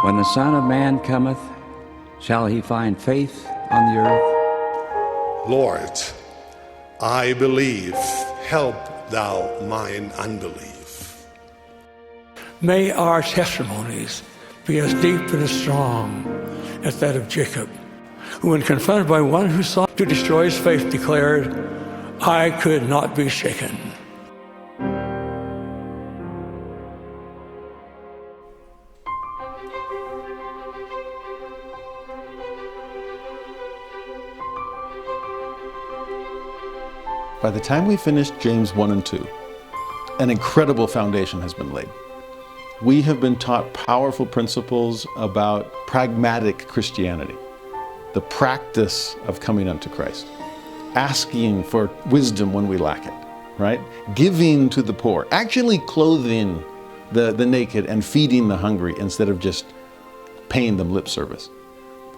When the Son of Man cometh, shall he find faith on the earth? Lord, I believe, help thou mine unbelief. May our testimonies be as deep and as strong as that of Jacob, who, when confronted by one who sought to destroy his faith, declared, "I could not be shaken." By the time we finish James 1 and 2, an incredible foundation has been laid. We have been taught powerful principles about pragmatic Christianity, the practice of coming unto Christ, asking for wisdom when we lack it, right? Giving to the poor, actually clothing the naked and feeding the hungry instead of just paying them lip service.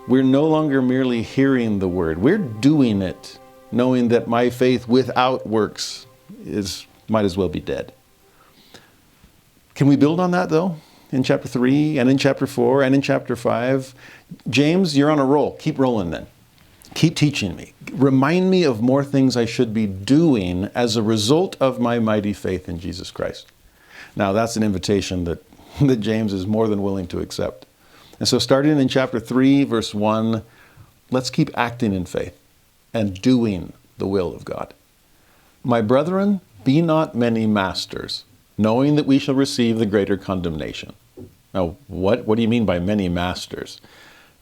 We're no longer merely hearing the word, we're doing it, knowing that my faith without works might as well be dead. Can we build on that though? In chapter 3 and in chapter 4 and in chapter 5? James, you're on a roll. Keep rolling then. Keep teaching me. Remind me of more things I should be doing as a result of my mighty faith in Jesus Christ. Now that's an invitation that James is more than willing to accept. And so starting in chapter 3, verse 1, let's keep acting in faith and doing the will of God. My brethren, be not many masters, knowing that we shall receive the greater condemnation. Now, what do you mean by many masters?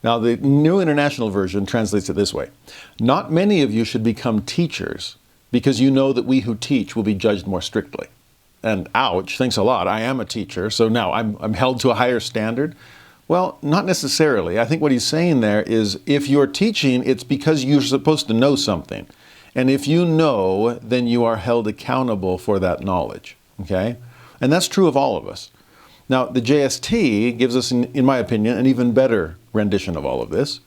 Now, the New International Version translates it this way. Not many of you should become teachers, because you know that we who teach will be judged more strictly. And ouch, thanks a lot, I am a teacher, so now I'm held to a higher standard. Well, not necessarily. I think what he's saying there is if you're teaching, it's because you're supposed to know something. And if you know, then you are held accountable for that knowledge. Okay? And that's true of all of us. Now, the JST gives us, in my opinion, an even better rendition of all of this,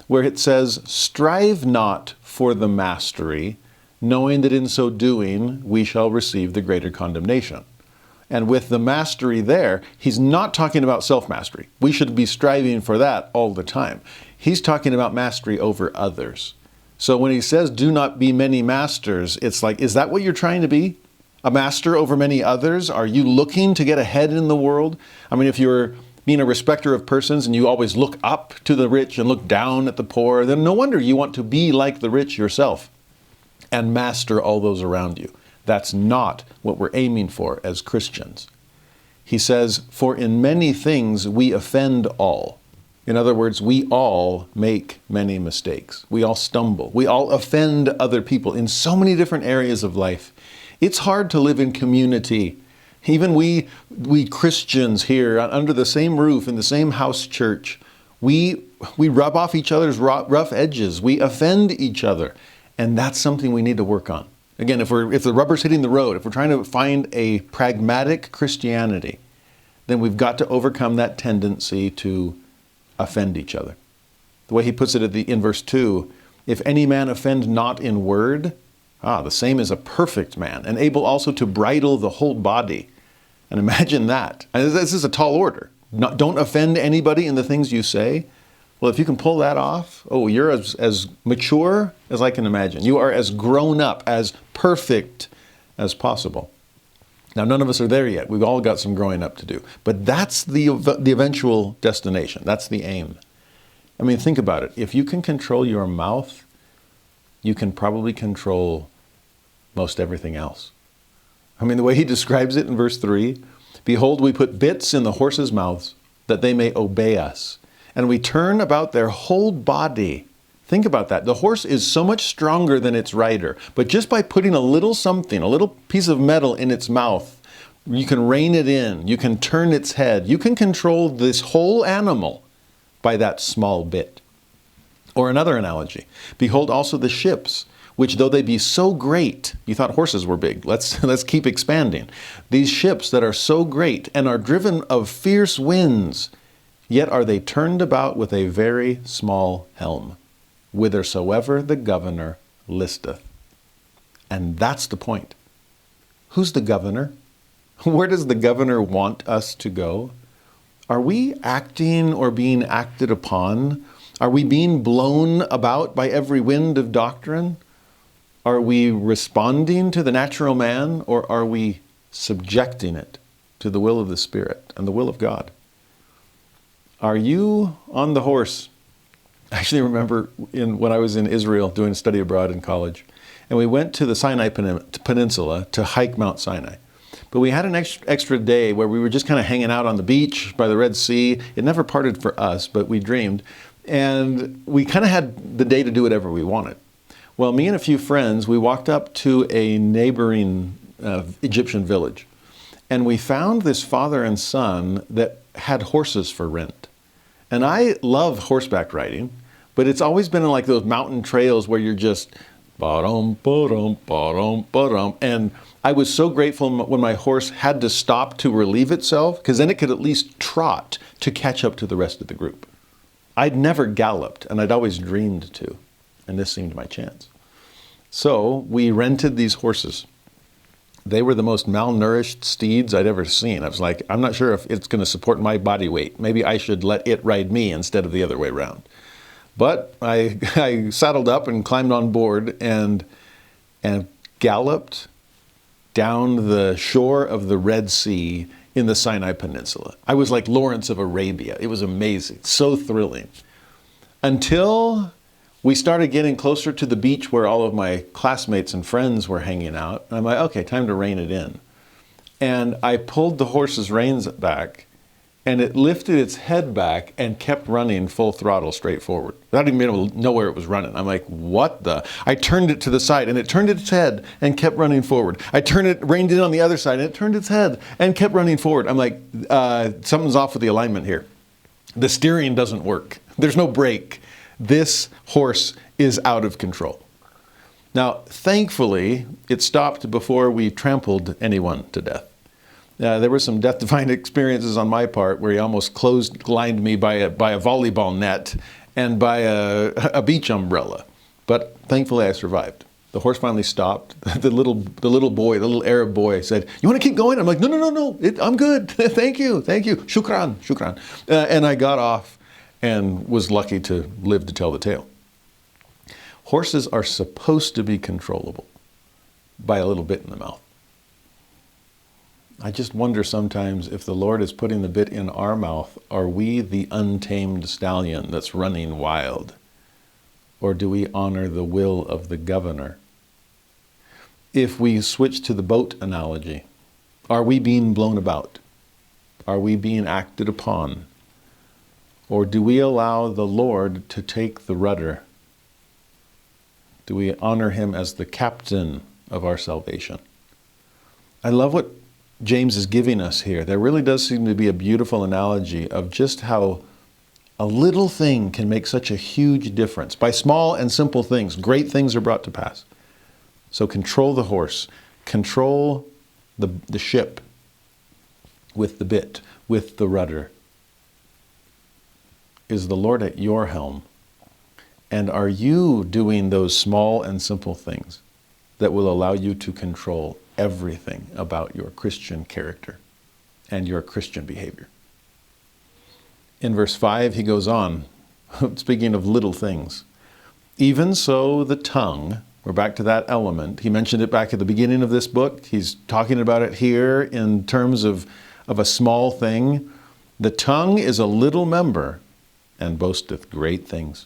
where it says, strive not for the mastery, knowing that in so doing we shall receive the greater condemnation. And with the mastery there, he's not talking about self-mastery. We should be striving for that all the time. He's talking about mastery over others. So when he says, do not be many masters, it's like, is that what you're trying to be? A master over many others? Are you looking to get ahead in the world? I mean, if you're being a respecter of persons and you always look up to the rich and look down at the poor, then no wonder you want to be like the rich yourself and master all those around you. That's not what we're aiming for as Christians. He says, for in many things we offend all. In other words, we all make many mistakes. We all stumble. We all offend other people in so many different areas of life. It's hard to live in community. Even we Christians here under the same roof in the same house church, we rub off each other's rough edges. We offend each other. And that's something we need to work on. Again, if the rubber's hitting the road, if we're trying to find a pragmatic Christianity, then we've got to overcome that tendency to offend each other. The way he puts it in verse 2, if any man offend not in word, the same is a perfect man, and able also to bridle the whole body. And imagine that. And this is a tall order. Don't offend anybody in the things you say. Well, if you can pull that off, you're as mature as I can imagine. You are as grown up, as perfect as possible. Now, none of us are there yet. We've all got some growing up to do. But that's the eventual destination. That's the aim. I mean, think about it. If you can control your mouth, you can probably control most everything else. I mean, the way he describes it in verse 3, behold, we put bits in the horses' mouths that they may obey us. And we turn about their whole body. Think about that. The horse is so much stronger than its rider. But just by putting a little something, a little piece of metal in its mouth, you can rein it in. You can turn its head. You can control this whole animal by that small bit. Or another analogy. Behold also the ships, which though they be so great, you thought horses were big. Let's keep expanding. These ships that are so great and are driven of fierce winds, yet are they turned about with a very small helm, whithersoever the governor listeth. And that's the point. Who's the governor? Where does the governor want us to go? Are we acting or being acted upon? Are we being blown about by every wind of doctrine? Are we responding to the natural man, or are we subjecting it to the will of the Spirit and the will of God? Are you on the horse? I actually remember when I was in Israel doing a study abroad in college, and we went to the Sinai Peninsula to hike Mount Sinai. But we had an extra day where we were just kind of hanging out on the beach by the Red Sea. It never parted for us, but we dreamed. And we kind of had the day to do whatever we wanted. Well, me and a few friends, we walked up to a neighboring Egyptian village. And we found this father and son that had horses for rent. And I love horseback riding, but it's always been in like those mountain trails where you're just ba-dum, ba-dum, ba-dum, ba-dum. And I was so grateful when my horse had to stop to relieve itself, because then it could at least trot to catch up to the rest of the group. I'd never galloped, and I'd always dreamed to, and this seemed my chance. So we rented these horses. They were the most malnourished steeds I'd ever seen. I was like, I'm not sure if it's going to support my body weight. Maybe I should let it ride me instead of the other way around. But I saddled up and climbed on board and galloped down the shore of the Red Sea in the Sinai Peninsula. I was like Lawrence of Arabia. It was amazing, so thrilling. Until we started getting closer to the beach where all of my classmates and friends were hanging out. And I'm like, okay, time to rein it in. And I pulled the horse's reins back, and it lifted its head back and kept running full throttle straight forward without even being able to know where it was running. I'm like, what the? I turned it to the side, and it turned its head and kept running forward. I reined it on the other side, and it turned its head and kept running forward. I'm like, something's off with the alignment here. The steering doesn't work. There's no brake. This horse is out of control. Now, thankfully, it stopped before we trampled anyone to death. There were some death-defying experiences on my part where he almost clotheslined me by a volleyball net and by a beach umbrella. But thankfully, I survived. The horse finally stopped. The little Arab boy said, "You want to keep going?" I'm like, no, I'm good. Thank you. Shukran. And I got off and was lucky to live to tell the tale. Horses are supposed to be controllable by a little bit in the mouth. I just wonder sometimes if the Lord is putting the bit in our mouth, are we the untamed stallion that's running wild? Or do we honor the will of the governor? If we switch to the boat analogy, are we being blown about? Are we being acted upon? Or do we allow the Lord to take the rudder? Do we honor him as the captain of our salvation? I love what James is giving us here. There really does seem to be a beautiful analogy of just how a little thing can make such a huge difference. By small and simple things, great things are brought to pass. So control the horse, control the ship with the bit, with the rudder. Is the Lord at your helm? And are you doing those small and simple things that will allow you to control everything about your Christian character and your Christian behavior? In verse 5, he goes on, speaking of little things. Even so, the tongue, we're back to that element. He mentioned it back at the beginning of this book. He's talking about it here in terms of a small thing. The tongue is a little member and boasteth great things.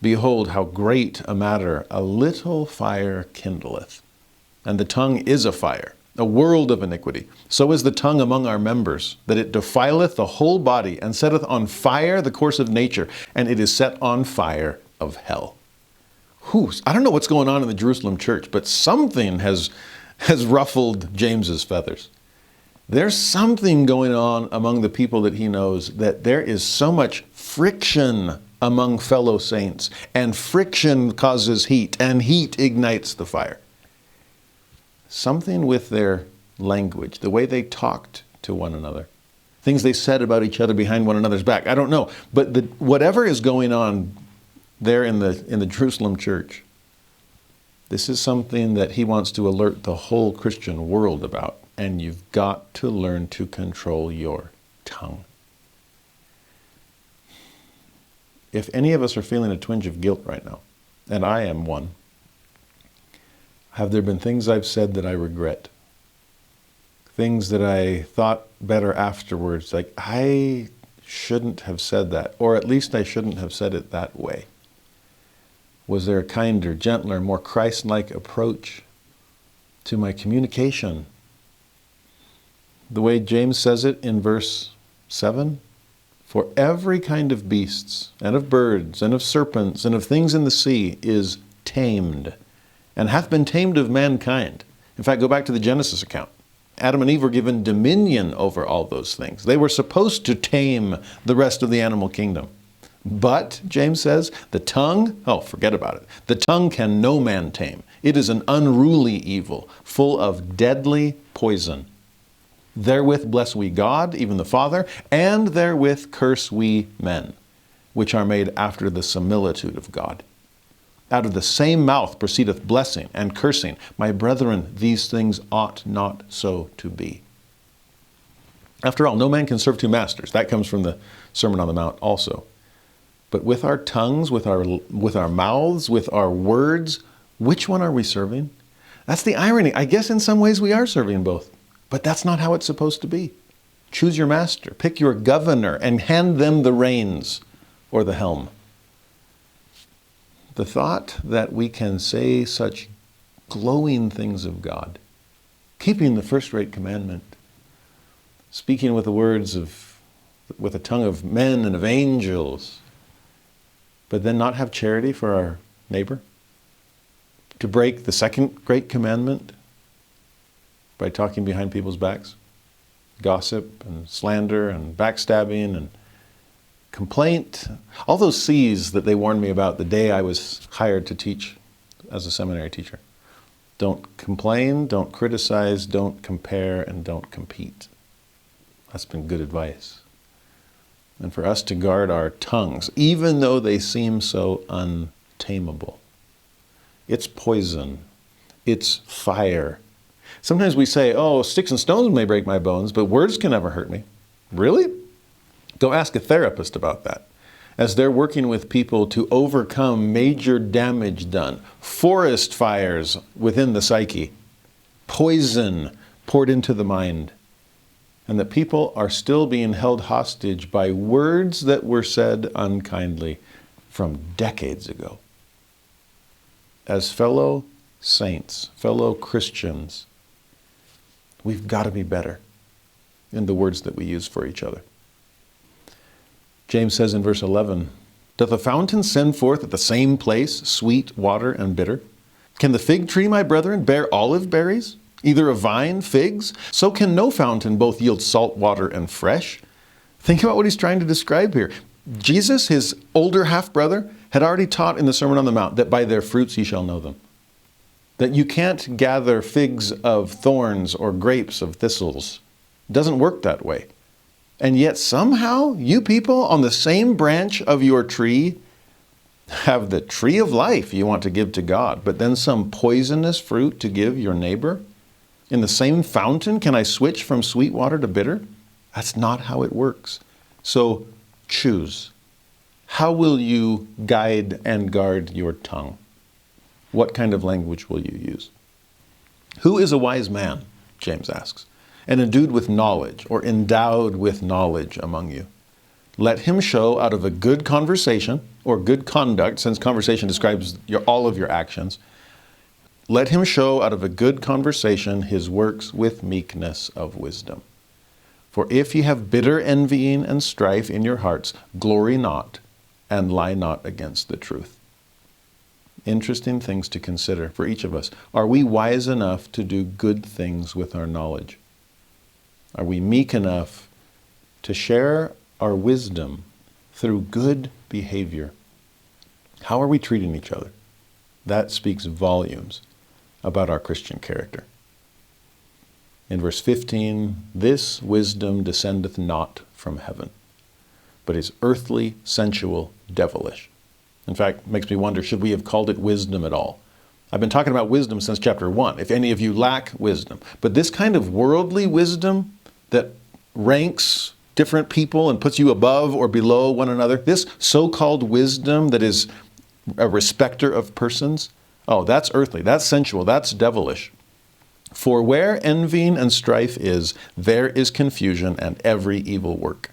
Behold, how great a matter a little fire kindleth. And the tongue is a fire, a world of iniquity. So is the tongue among our members, that it defileth the whole body, and setteth on fire the course of nature, and it is set on fire of hell. I don't know what's going on in the Jerusalem church, but something has ruffled James's feathers. There's something going on among the people that he knows, that there is so much friction among fellow saints, and friction causes heat, and heat ignites the fire. Something with their language, the way they talked to one another, things they said about each other behind one another's back. I don't know, but whatever is going on there in the Jerusalem church, this is something that he wants to alert the whole Christian world about, and you've got to learn to control your tongue. if any of us are feeling a twinge of guilt right now, and I am one, have there been things I've said that I regret? Things that I thought better afterwards, like I shouldn't have said that, or at least I shouldn't have said it that way. Was there a kinder, gentler, more Christ-like approach to my communication? The way James says it in verse 7, for every kind of beasts, and of birds, and of serpents, and of things in the sea is tamed, and hath been tamed of mankind. In fact, go back to the Genesis account. Adam and Eve were given dominion over all those things. They were supposed to tame the rest of the animal kingdom. But, James says, the tongue, oh, forget about it. The tongue can no man tame. It is an unruly evil, full of deadly poison. Therewith bless we God, even the Father, and therewith curse we men, which are made after the similitude of God. Out of the same mouth proceedeth blessing and cursing. My brethren, these things ought not so to be. After all, no man can serve two masters. That comes from the Sermon on the Mount also. But with our tongues, with our mouths, with our words, which one are we serving? That's the irony. I guess in some ways we are serving both. But that's not how it's supposed to be. Choose your master, pick your governor, and hand them the reins or the helm. The thought that we can say such glowing things of God, keeping the first-rate commandment, speaking with a tongue of men and of angels, but then not have charity for our neighbor, to break the second great commandment by talking behind people's backs, gossip and slander and backstabbing and complaint, all those C's that they warned me about the day I was hired to teach as a seminary teacher. Don't complain, don't criticize, don't compare, and don't compete. That's been good advice. And for us to guard our tongues, even though they seem so untamable. It's poison. It's fire. Sometimes we say, oh, sticks and stones may break my bones, but words can never hurt me. Really? Go ask a therapist about that. As they're working with people to overcome major damage done, forest fires within the psyche, poison poured into the mind, and that people are still being held hostage by words that were said unkindly from decades ago. As fellow saints, fellow Christians, we've got to be better in the words that we use for each other. James says in verse 11, doth a fountain send forth at the same place sweet water and bitter? Can the fig tree, my brethren, bear olive berries? Either a vine, figs? So can no fountain both yield salt water and fresh. Think about what he's trying to describe here. Jesus, his older half-brother, had already taught in the Sermon on the Mount that by their fruits ye shall know them. That you can't gather figs of thorns or grapes of thistles. It doesn't work that way. And yet somehow you people on the same branch of your tree have the tree of life you want to give to God, but then some poisonous fruit to give your neighbor? In the same fountain, can I switch from sweet water to bitter? That's not how it works. So choose. How will you guide and guard your tongue? What kind of language will you use? Who is a wise man, James asks, and endued with knowledge, or endowed with knowledge among you? Let him show out of a good conversation, or good conduct, since conversation describes all of your actions, let him show out of a good conversation his works with meekness of wisdom. For if ye have bitter envying and strife in your hearts, glory not, and lie not against the truth. Interesting things to consider for each of us. Are we wise enough to do good things with our knowledge? Are we meek enough to share our wisdom through good behavior? How are we treating each other? That speaks volumes about our Christian character. In verse 15, this wisdom descendeth not from heaven, but is earthly, sensual, devilish. In fact, it makes me wonder, should we have called it wisdom at all? I've been talking about wisdom since chapter 1, if any of you lack wisdom. But this kind of worldly wisdom that ranks different people and puts you above or below one another. This so-called wisdom that is a respecter of persons, oh, that's earthly, that's sensual, that's devilish. For where envying and strife is, there is confusion and every evil work.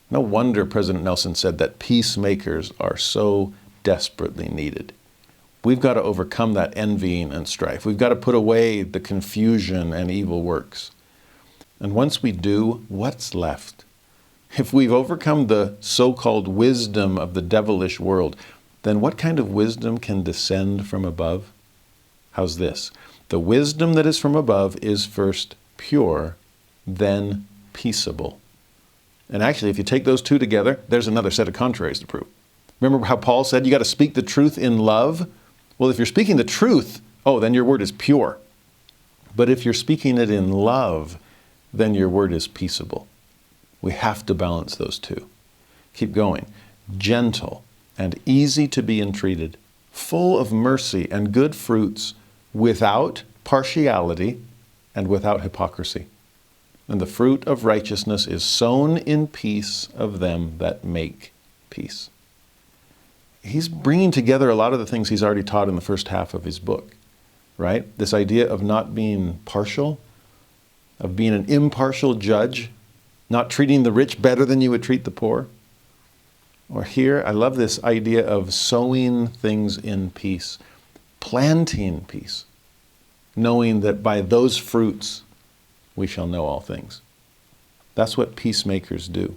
No wonder President Nelson said that peacemakers are so desperately needed. We've got to overcome that envying and strife. We've got to put away the confusion and evil works. And once we do, what's left? If we've overcome the so-called wisdom of the devilish world, then what kind of wisdom can descend from above? How's this? The wisdom that is from above is first pure, then peaceable. And actually, if you take those two together, there's another set of contraries to prove. Remember how Paul said you got to speak the truth in love? Well, if you're speaking the truth, oh, then your word is pure. But if you're speaking it in love, then your word is peaceable. We have to balance those two. Keep going. Gentle and easy to be entreated, full of mercy and good fruits, without partiality and without hypocrisy. And the fruit of righteousness is sown in peace of them that make peace. He's bringing together a lot of the things he's already taught in the first half of his book, right? This idea of not being partial, of being an impartial judge, not treating the rich better than you would treat the poor. Or here, I love this idea of sowing things in peace, planting peace, knowing that by those fruits we shall know all things. That's what peacemakers do.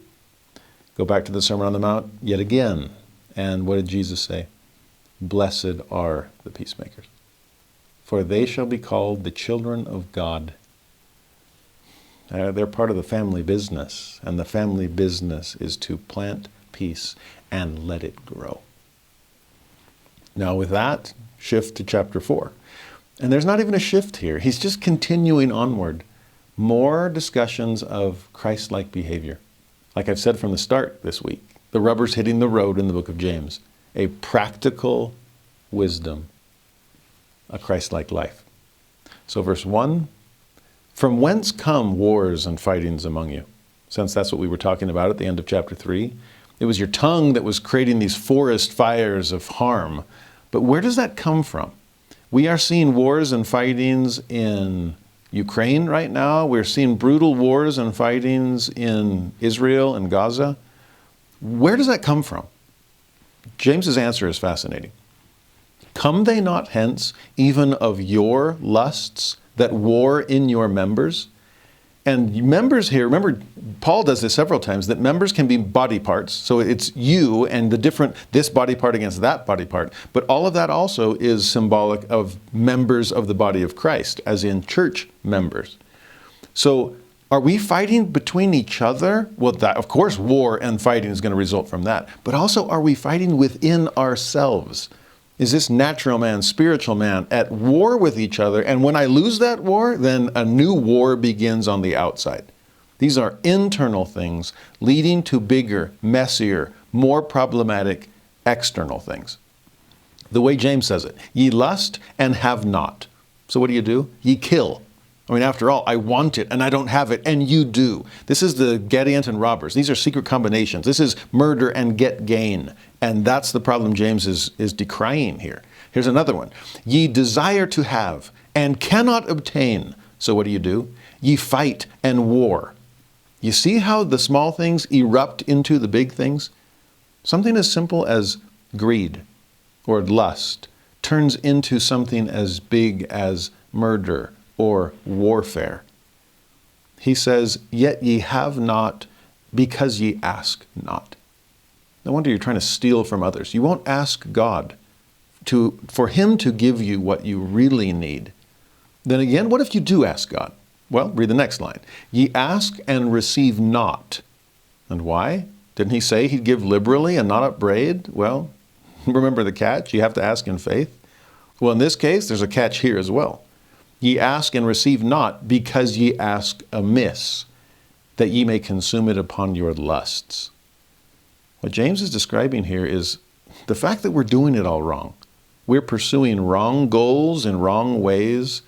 Go back to the Sermon on the Mount yet again. And what did Jesus say? Blessed are the peacemakers, for they shall be called the children of God. They're part of the family business, and the family business is to plant peace and let it grow. Now with that, shift to chapter 4. And there's not even a shift here. He's just continuing onward. More discussions of Christ-like behavior. Like I've said from the start this week, the rubber's hitting the road in the book of James. A practical wisdom, a Christ-like life. So verse 1, from whence come wars and fightings among you? Since that's what we were talking about at the end of chapter 3. It was your tongue that was creating these forest fires of harm. But where does that come from? We are seeing wars and fightings in Ukraine right now. We're seeing brutal wars and fightings in Israel and Gaza. Where does that come from? James's answer is fascinating. Come they not hence, even of your lusts that war in your members? And members here, remember, Paul does this several times, that members can be body parts. So it's you and this body part against that body part. But all of that also is symbolic of members of the body of Christ, as in church members. So are we fighting between each other? Well, that, of course, war and fighting is going to result from that. But also, are we fighting within ourselves? Is this natural man, spiritual man at war with each other? And when I lose that war, then a new war begins on the outside. These are internal things leading to bigger, messier, more problematic external things. The way James says it, ye lust and have not. So what do? Ye kill. I mean, after all, I want it and I don't have it, and you do. This is the Gadiant and robbers. These are secret combinations. This is murder and get gain. And that's the problem James is decrying here. Here's another one. Ye desire to have and cannot obtain. So what do? Ye fight and war. You see how the small things erupt into the big things? Something as simple as greed or lust turns into something as big as murder or warfare. He says, yet ye have not because ye ask not. No wonder you're trying to steal from others. You won't ask God for him to give you what you really need. Then again, what if you do ask God? Well, read the next line. Ye ask and receive not. And why? Didn't he say he'd give liberally and not upbraid? Well, remember the catch? You have to ask in faith. Well, in this case, there's a catch here as well. Ye ask and receive not because ye ask amiss, that ye may consume it upon your lusts. What James is describing here is the fact that we're doing it all wrong. We're pursuing wrong goals in wrong ways,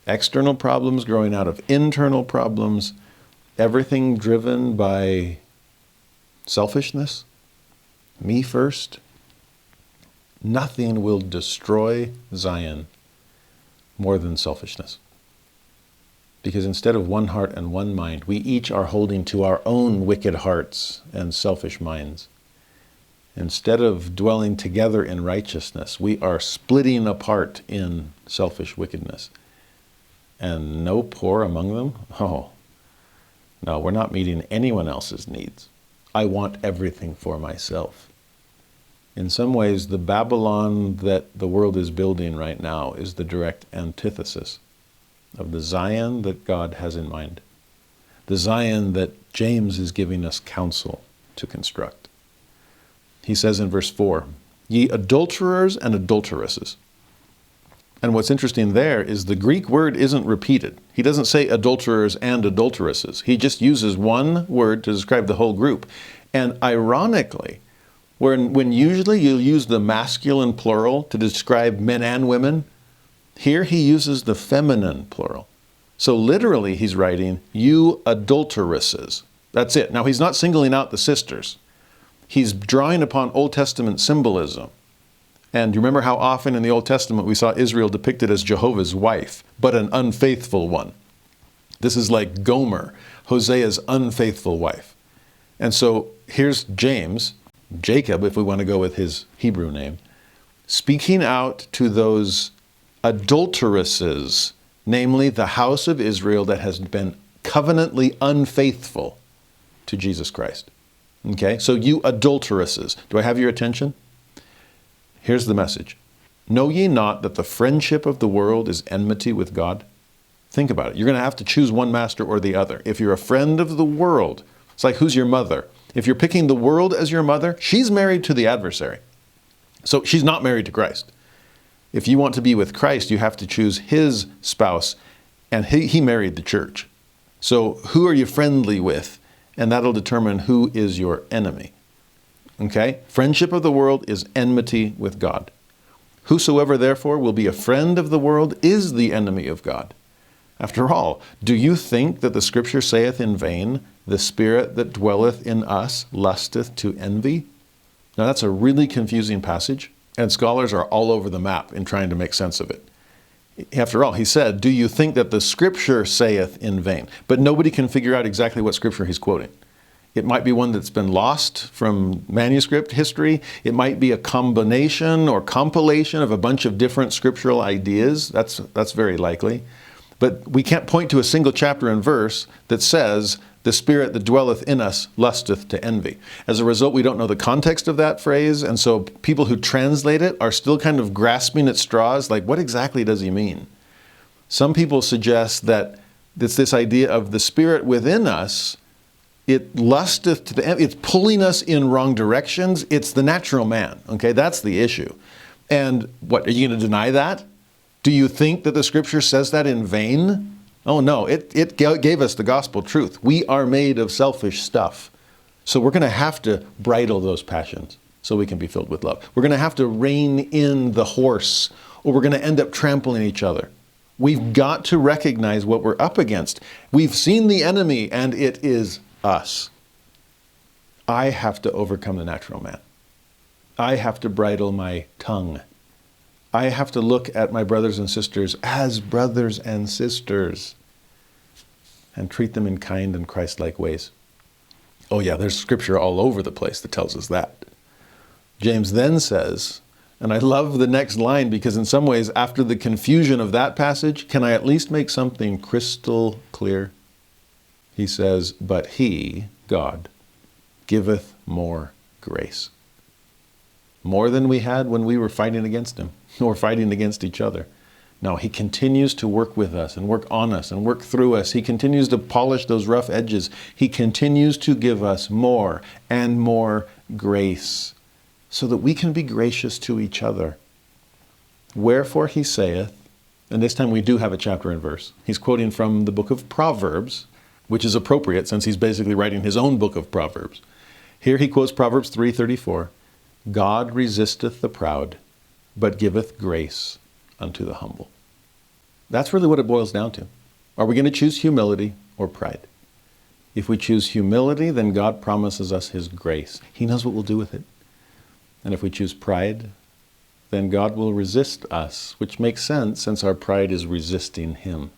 external problems growing out of internal problems, everything driven by selfishness, me first. Nothing will destroy Zion more than selfishness. Because instead of one heart and one mind, we each are holding to our own wicked hearts and selfish minds. Instead of dwelling together in righteousness, we are splitting apart in selfish wickedness. And no poor among them? Oh, no, we're not meeting anyone else's needs. I want everything for myself. In some ways, the Babylon that the world is building right now is the direct antithesis of the Zion that God has in mind, the Zion that James is giving us counsel to construct. He says in verse 4, "Ye adulterers and adulteresses." And what's interesting there is the Greek word isn't repeated. He doesn't say adulterers and adulteresses. He just uses one word to describe the whole group. And ironically, when usually you'll use the masculine plural to describe men and women, here he uses the feminine plural. So literally he's writing, "You adulteresses." That's it. Now he's not singling out the sisters. He's drawing upon Old Testament symbolism. And you remember how often in the Old Testament we saw Israel depicted as Jehovah's wife, but an unfaithful one. This is like Gomer, Hosea's unfaithful wife. And so here's James, Jacob, if we want to go with his Hebrew name, speaking out to those adulteresses, namely the house of Israel that has been covenantly unfaithful to Jesus Christ. Okay, so you adulteresses. Do I have your attention? Here's the message. Know ye not that the friendship of the world is enmity with God? Think about it. You're going to have to choose one master or the other. If you're a friend of the world, it's like, who's your mother? If you're picking the world as your mother, she's married to the adversary. So she's not married to Christ. If you want to be with Christ, you have to choose his spouse, and he married the church. So who are you friendly with? And that'll determine who is your enemy. Okay? Friendship of the world is enmity with God. Whosoever therefore will be a friend of the world is the enemy of God. After all, do you think that the scripture saith in vain, the spirit that dwelleth in us lusteth to envy? Now that's a really confusing passage, and scholars are all over the map in trying to make sense of it. After all, he said, do you think that the scripture saith in vain? But nobody can figure out exactly what scripture he's quoting. It might be one that's been lost from manuscript history. It might be a combination or compilation of a bunch of different scriptural ideas. That's very likely. But we can't point to a single chapter and verse that says, the spirit that dwelleth in us lusteth to envy. As a result, we don't know the context of that phrase, and so people who translate it are still kind of grasping at straws, like, what exactly does he mean? Some people suggest that it's this idea of the spirit within us, it lusteth to the envy, it's pulling us in wrong directions. It's the natural man, okay? That's the issue. And what, are you going to deny that? Do you think that the scripture says that in vain? Oh no, it gave us the gospel truth. We are made of selfish stuff. So we're going to have to bridle those passions so we can be filled with love. We're going to have to rein in the horse, or we're going to end up trampling each other. We've got to recognize what we're up against. We've seen the enemy, and it is us. I have to overcome the natural man. I have to bridle my tongue. I have to look at my brothers and sisters as brothers and sisters and treat them in kind and Christ-like ways. Oh yeah, there's scripture all over the place that tells us that. James then says, and I love the next line because in some ways, after the confusion of that passage, can I at least make something crystal clear? He says, but he, God, giveth more grace. More than we had when we were fighting against him, or fighting against each other. No, he continues to work with us and work on us and work through us. He continues to polish those rough edges. He continues to give us more and more grace so that we can be gracious to each other. Wherefore he saith, and this time we do have a chapter and verse. He's quoting from the book of Proverbs, which is appropriate since he's basically writing his own book of Proverbs. Here he quotes Proverbs 3:34. God resisteth the proud, but giveth grace unto the humble. That's really what it boils down to. Are we going to choose humility or pride? If we choose humility, then God promises us his grace. He knows what we'll do with it. And if we choose pride, then God will resist us, which makes sense since our pride is resisting him.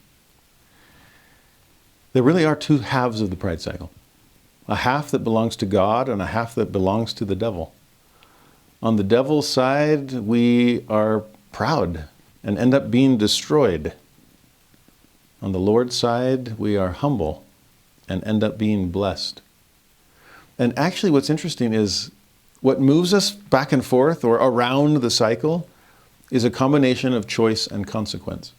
There really are two halves of the pride cycle. A half that belongs to God and a half that belongs to the devil. On the devil's side, we are proud and end up being destroyed. On the Lord's side, we are humble and end up being blessed. And actually what's interesting is what moves us back and forth or around the cycle is a combination of choice and consequence.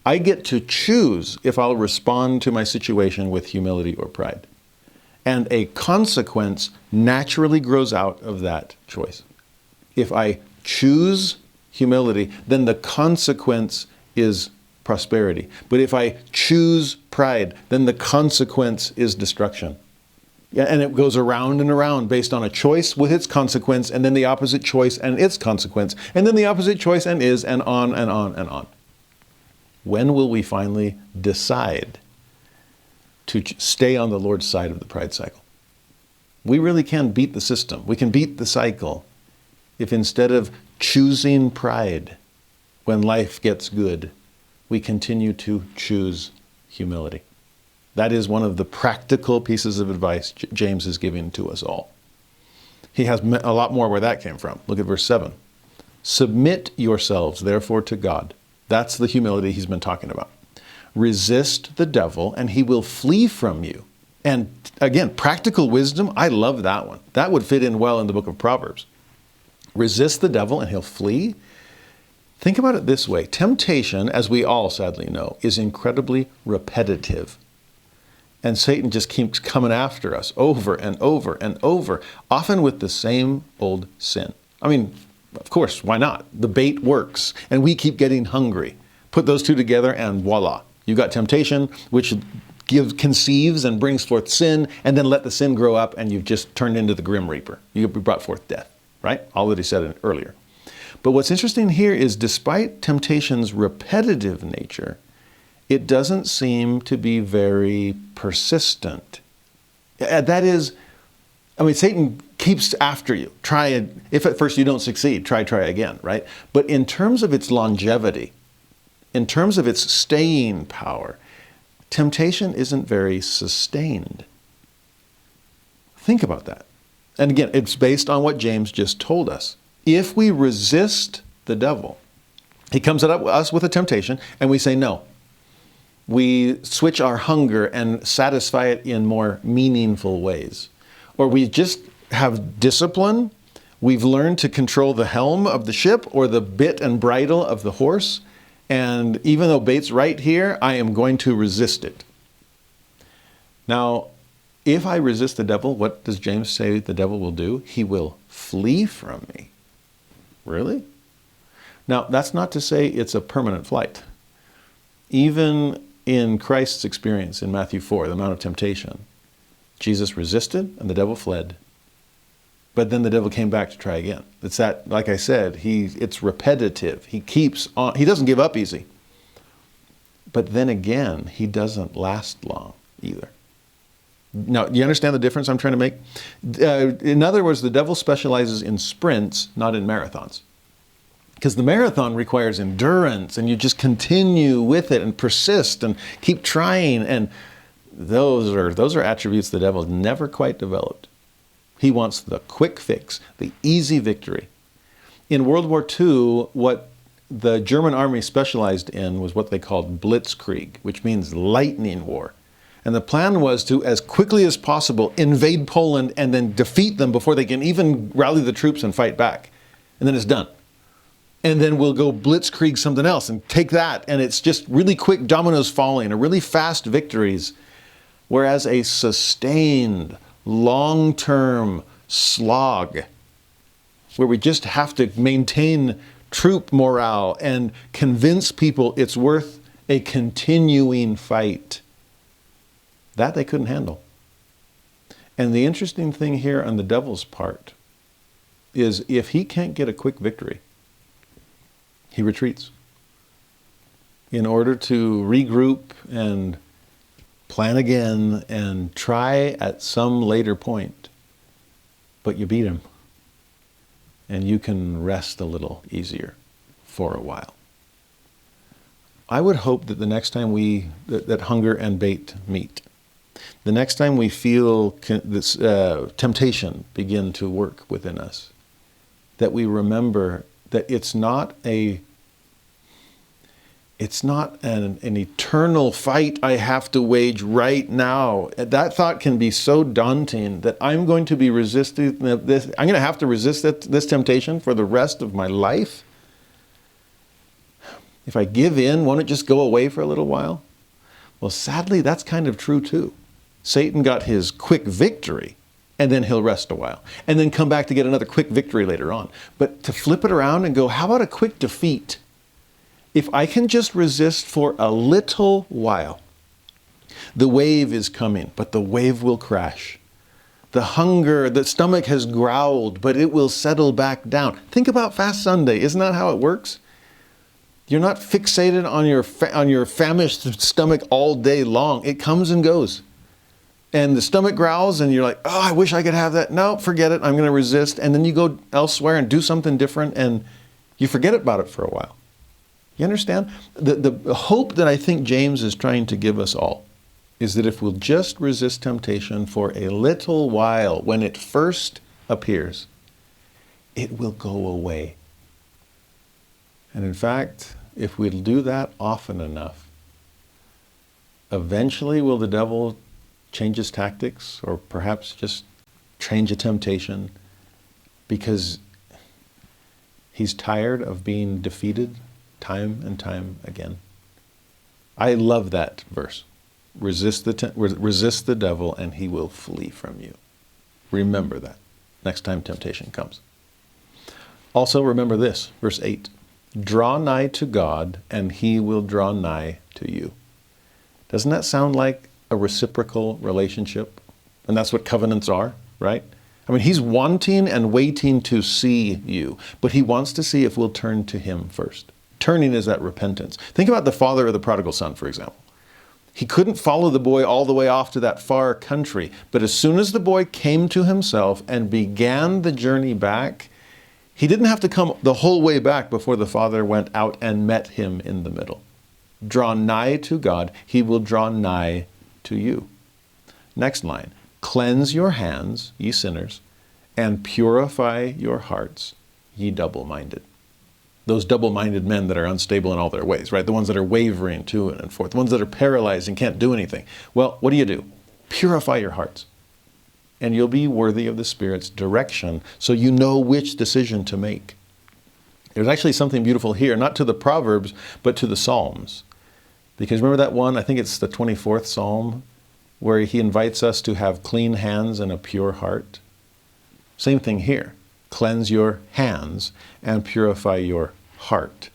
I get to choose if I'll respond to my situation with humility or pride. And a consequence naturally grows out of that choice. If I choose humility, then the consequence is prosperity. But if I choose pride, then the consequence is destruction. Yeah, and it goes around and around based on a choice with its consequence, and then the opposite choice and its consequence, and then the opposite choice and is, and on and on and on. When will we finally decide to stay on the Lord's side of the pride cycle? We really can beat the system. We can beat the cycle if instead of choosing pride when life gets good, we continue to choose humility. That is one of the practical pieces of advice James is giving to us all. He has a lot more where that came from. Look at verse 7. Submit yourselves, therefore, to God. That's the humility he's been talking about. Resist the devil, and he will flee from you. And again, practical wisdom, I love that one. That would fit in well in the book of Proverbs. Resist the devil, and he'll flee. Think about it this way. Temptation, as we all sadly know, is incredibly repetitive. And Satan just keeps coming after us over and over and over, often with the same old sin. I mean, of course, why not? The bait works, and we keep getting hungry. Put those two together, and voila. You've got temptation, which conceives and brings forth sin, and then let the sin grow up, and you've just turned into the grim reaper. You've brought forth death, right? All that he said earlier. But what's interesting here is despite temptation's repetitive nature, it doesn't seem to be very persistent. That is, I mean, Satan keeps after you. Try it. If at first you don't succeed, try again, right? But in terms of its longevity, in terms of its staying power, temptation isn't very sustained. Think about that. And again, it's based on what James just told us. If we resist the devil, he comes at us with a temptation, and we say no. We switch our hunger and satisfy it in more meaningful ways. Or we just have discipline. We've learned to control the helm of the ship or the bit and bridle of the horse. And even though bait's right here, I am going to resist it. Now, if I resist the devil, what does James say the devil will do? He will flee from me. Really? Now, that's not to say it's a permanent flight. Even in Christ's experience in Matthew 4, the Mount of Temptation, Jesus resisted and the devil fled. But then the devil came back to try again. It's that, like I said, it's repetitive. He keeps on. He doesn't give up easy. But then again, he doesn't last long either. Now, you understand the difference I'm trying to make? In other words, the devil specializes in sprints, not in marathons. Because the marathon requires endurance, and you just continue with it and persist and keep trying. And those are attributes the devil's never quite developed. He wants the quick fix, the easy victory. In World War II, what the German army specialized in was what they called blitzkrieg, which means lightning war. And the plan was to, as quickly as possible, invade Poland and then defeat them before they can even rally the troops and fight back. And then it's done. And then we'll go blitzkrieg something else and take that. And it's just really quick dominoes falling or really fast victories. Whereas a sustained, long-term slog, where we just have to maintain troop morale and convince people it's worth a continuing fight, that they couldn't handle. And the interesting thing here on the devil's part is if he can't get a quick victory, he retreats in order to regroup and plan again, and try at some later point. But you beat him. And you can rest a little easier for a while. I would hope that the next time that hunger and bait meet, the next time we feel this temptation begin to work within us, that we remember that it's not an eternal fight I have to wage right now. That thought can be so daunting that I'm going to be resisting this. I'm going to have to resist this temptation for the rest of my life. If I give in, won't it just go away for a little while? Well, sadly, that's kind of true too. Satan got his quick victory, and then he'll rest a while, and then come back to get another quick victory later on. But to flip it around and go, how about a quick defeat? If I can just resist for a little while, the wave is coming, but the wave will crash. The hunger, the stomach has growled, but it will settle back down. Think about Fast Sunday. Isn't that how it works? You're not fixated on your famished stomach all day long. It comes and goes. And the stomach growls and you're like, oh, I wish I could have that. No, forget it. I'm going to resist. And then you go elsewhere and do something different and you forget about it for a while. You understand? The hope that I think James is trying to give us all is that if we'll just resist temptation for a little while, when it first appears, it will go away. And in fact, if we'll do that often enough, eventually will the devil change his tactics or perhaps just change a temptation because he's tired of being defeated time and time again. I love that verse. Resist the devil and he will flee from you. Remember that next time temptation comes. Also remember this, verse 8. Draw nigh to God and he will draw nigh to you. Doesn't that sound like a reciprocal relationship? And that's what covenants are, right? I mean, he's wanting and waiting to see you, but he wants to see if we'll turn to him first. Turning is that repentance. Think about the father of the prodigal son, for example. He couldn't follow the boy all the way off to that far country, but as soon as the boy came to himself and began the journey back, he didn't have to come the whole way back before the father went out and met him in the middle. Draw nigh to God, he will draw nigh to you. Next line, cleanse your hands, ye sinners, and purify your hearts, ye double-minded. Those double-minded men that are unstable in all their ways, right? The ones that are wavering to and forth, the ones that are paralyzed and can't do anything. Well, what do? Purify your hearts. And you'll be worthy of the Spirit's direction so you know which decision to make. There's actually something beautiful here, not to the Proverbs, but to the Psalms. Because remember that one, I think it's the 24th Psalm, where he invites us to have clean hands and a pure heart. Same thing here. Cleanse your hands and purify your heart.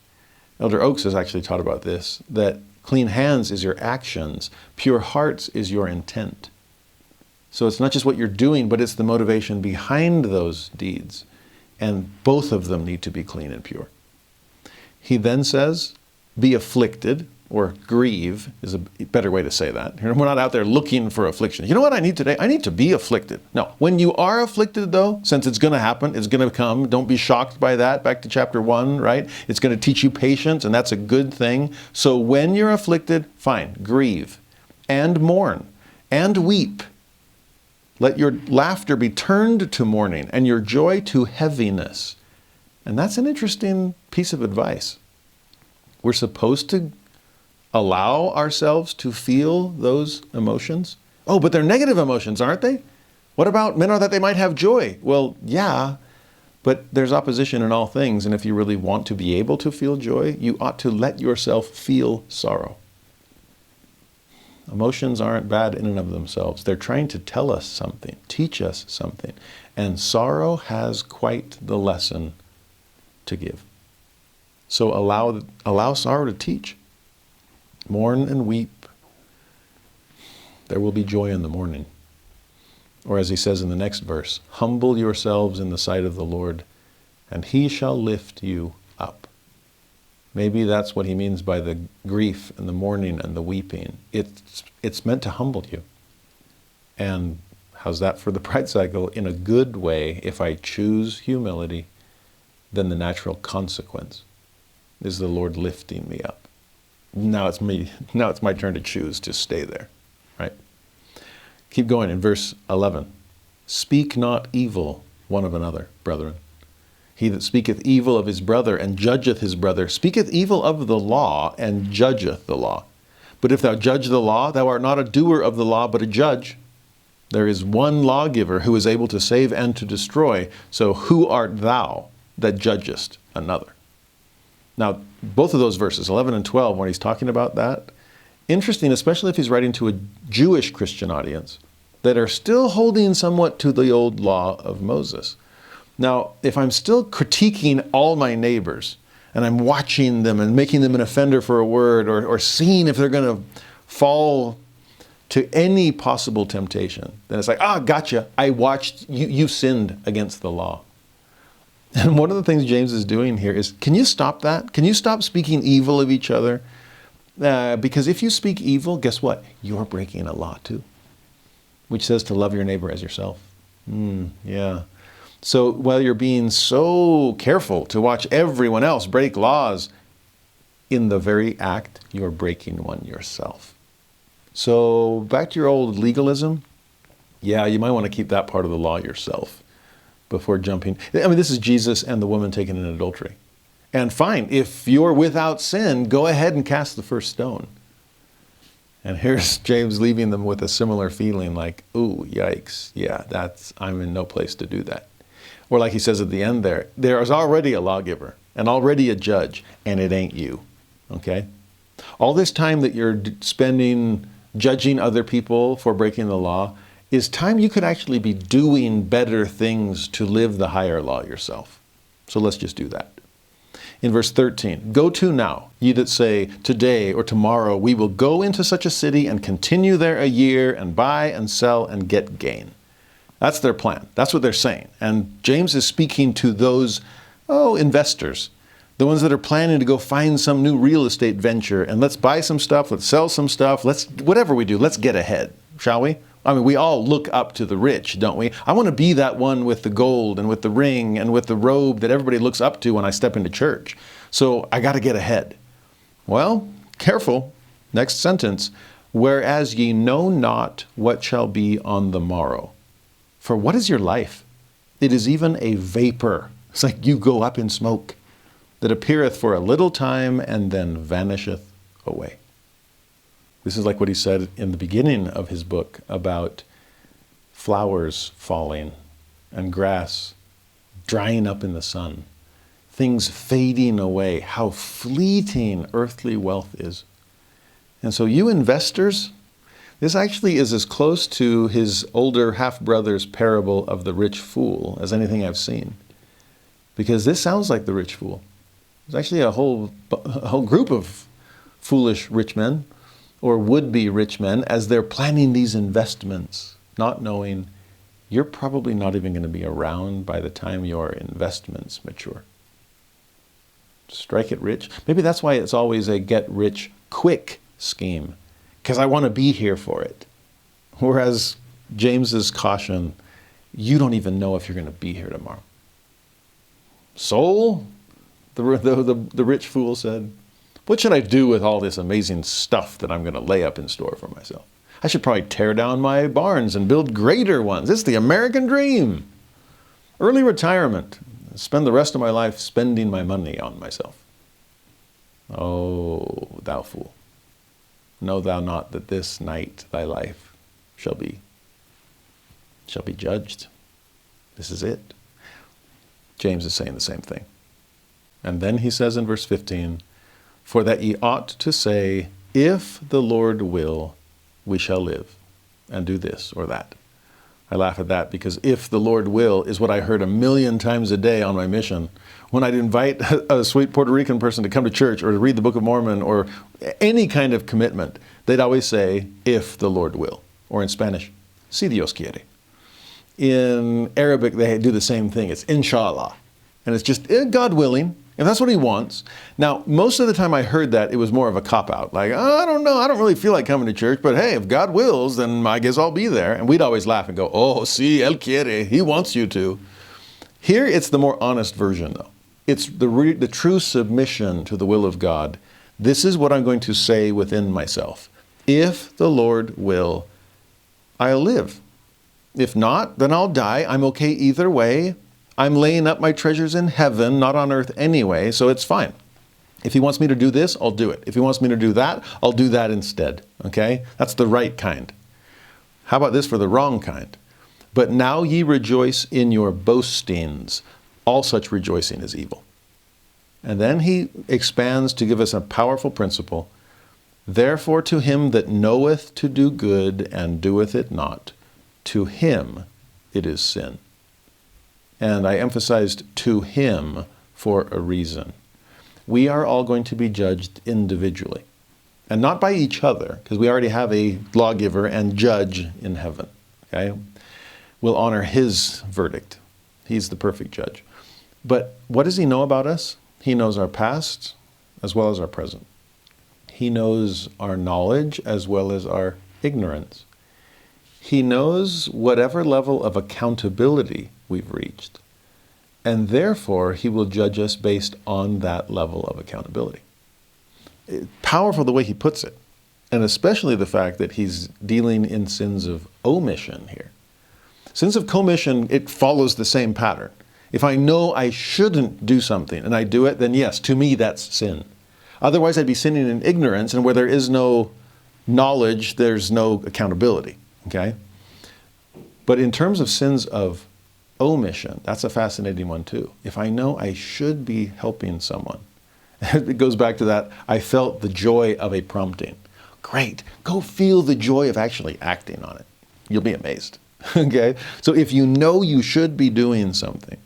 Elder Oakes has actually taught about this, that clean hands is your actions, pure hearts is your intent. So it's not just what you're doing, but it's the motivation behind those deeds. And both of them need to be clean and pure. He then says, be afflicted, or grieve is a better way to say that. We're not out there looking for affliction. You know what I need today? I need to be afflicted. No, when you are afflicted though, since it's going to happen, it's going to come, don't be shocked by that. Back to chapter 1, right? It's going to teach you patience, and that's a good thing. So when you're afflicted, fine, grieve and mourn and weep. Let your laughter be turned to mourning and your joy to heaviness. And that's an interesting piece of advice. We're supposed to allow ourselves to feel those emotions. Oh, but they're negative emotions, aren't they? What about men are that they might have joy? Well, yeah, but there's opposition in all things. And if you really want to be able to feel joy, you ought to let yourself feel sorrow. Emotions aren't bad in and of themselves. They're trying to tell us something, teach us something. And sorrow has quite the lesson to give. So allow sorrow to teach. Mourn and weep. There will be joy in the morning. Or as he says in the next verse, humble yourselves in the sight of the Lord, and he shall lift you up. Maybe that's what he means by the grief and the mourning and the weeping. It's meant to humble you. And how's that for the pride cycle? In a good way, if I choose humility, then the natural consequence is the Lord lifting me up. Now it's me. Now it's my turn to choose to stay there, right? Keep going in verse 11. Speak not evil one of another, brethren. He that speaketh evil of his brother and judgeth his brother speaketh evil of the law and judgeth the law. But if thou judge the law, thou art not a doer of the law, but a judge. There is one lawgiver who is able to save and to destroy. So who art thou that judgest another? Now, both of those verses, 11 and 12, when he's talking about that, interesting, especially if he's writing to a Jewish Christian audience that are still holding somewhat to the old law of Moses. Now, if I'm still critiquing all my neighbors, and I'm watching them and making them an offender for a word, or seeing if they're going to fall to any possible temptation, then it's like, gotcha, I watched, you sinned against the law. And one of the things James is doing here is, can you stop that? Can you stop speaking evil of each other? Because if you speak evil, guess what? You're breaking a law too, which says to love your neighbor as yourself. Yeah. So while you're being so careful to watch everyone else break laws, in the very act, you're breaking one yourself. So back to your old legalism. Yeah, you might want to keep that part of the law yourself before jumping. I mean, this is Jesus and the woman taken in adultery. And fine, if you're without sin, go ahead and cast the first stone. And here's James leaving them with a similar feeling like, ooh, yikes. Yeah, I'm in no place to do that. Or like he says at the end there is already a lawgiver and already a judge, and it ain't you, okay? All this time that you're spending judging other people for breaking the law is time you could actually be doing better things to live the higher law yourself. So let's just do that. In verse 13, go to now, ye that say, today or tomorrow we will go into such a city and continue there a year and buy and sell and get gain. That's their plan. That's what they're saying. And James is speaking to those, investors, the ones that are planning to go find some new real estate venture and let's buy some stuff, let's sell some stuff, whatever we do, let's get ahead, shall we? I mean, we all look up to the rich, don't we? I want to be that one with the gold and with the ring and with the robe that everybody looks up to when I step into church. So I got to get ahead. Well, careful. Next sentence. Whereas ye know not what shall be on the morrow. For what is your life? It is even a vapor. It's like you go up in smoke that appeareth for a little time and then vanisheth away. This is like what he said in the beginning of his book about flowers falling and grass drying up in the sun, things fading away, how fleeting earthly wealth is. And so you investors, this actually is as close to his older half-brother's parable of the rich fool as anything I've seen. Because this sounds like the rich fool. There's actually a whole group of foolish rich men, or would-be rich men, as they're planning these investments, not knowing you're probably not even going to be around by the time your investments mature. Strike it rich. Maybe that's why it's always a get-rich-quick scheme, because I want to be here for it. Whereas James's caution, you don't even know if you're going to be here tomorrow. Soul, the rich fool said, what should I do with all this amazing stuff that I'm going to lay up in store for myself? I should probably tear down my barns and build greater ones. It's the American dream. Early retirement. Spend the rest of my life spending my money on myself. Oh, thou fool. Know thou not that this night thy life shall be judged. This is it. James is saying the same thing. And then he says in verse 15, for that ye ought to say, if the Lord will, we shall live and do this or that. I laugh at that because if the Lord will is what I heard 1,000,000 times a day on my mission. When I'd invite a sweet Puerto Rican person to come to church or to read the Book of Mormon or any kind of commitment, they'd always say, if the Lord will. Or in Spanish, si Dios quiere. In Arabic, they do the same thing. It's inshallah. And it's just, God willing, if that's what he wants. Now, most of the time I heard that, it was more of a cop-out. Like, oh, I don't know, I don't really feel like coming to church, but hey, if God wills, then I guess I'll be there. And we'd always laugh and go, oh, sí, él quiere, he wants you to. Here, it's the more honest version, though. It's the true submission to the will of God. This is what I'm going to say within myself. If the Lord will, I'll live. If not, then I'll die. I'm okay either way. I'm laying up my treasures in heaven, not on earth anyway, so it's fine. If he wants me to do this, I'll do it. If he wants me to do that, I'll do that instead. Okay? That's the right kind. How about this for the wrong kind? But now ye rejoice in your boastings. All such rejoicing is evil. And then he expands to give us a powerful principle. Therefore to him that knoweth to do good and doeth it not, to him it is sin. And I emphasized to him for a reason. We are all going to be judged individually. And not by each other, because we already have a lawgiver and judge in heaven. Okay? We'll honor his verdict. He's the perfect judge. But what does he know about us? He knows our past as well as our present. He knows our knowledge as well as our ignorance. He knows whatever level of accountability we've reached. And therefore, he will judge us based on that level of accountability. Powerful the way he puts it. And especially the fact that he's dealing in sins of omission here. Sins of commission, it follows the same pattern. If I know I shouldn't do something and I do it, then yes, to me that's sin. Otherwise I'd be sinning in ignorance, and where there is no knowledge, there's no accountability. Okay? But in terms of sins of omission, that's a fascinating one too. If I know I should be helping someone, it goes back to that, I felt the joy of a prompting. Great, go feel the joy of actually acting on it. You'll be amazed. Okay? So if you know you should be doing something,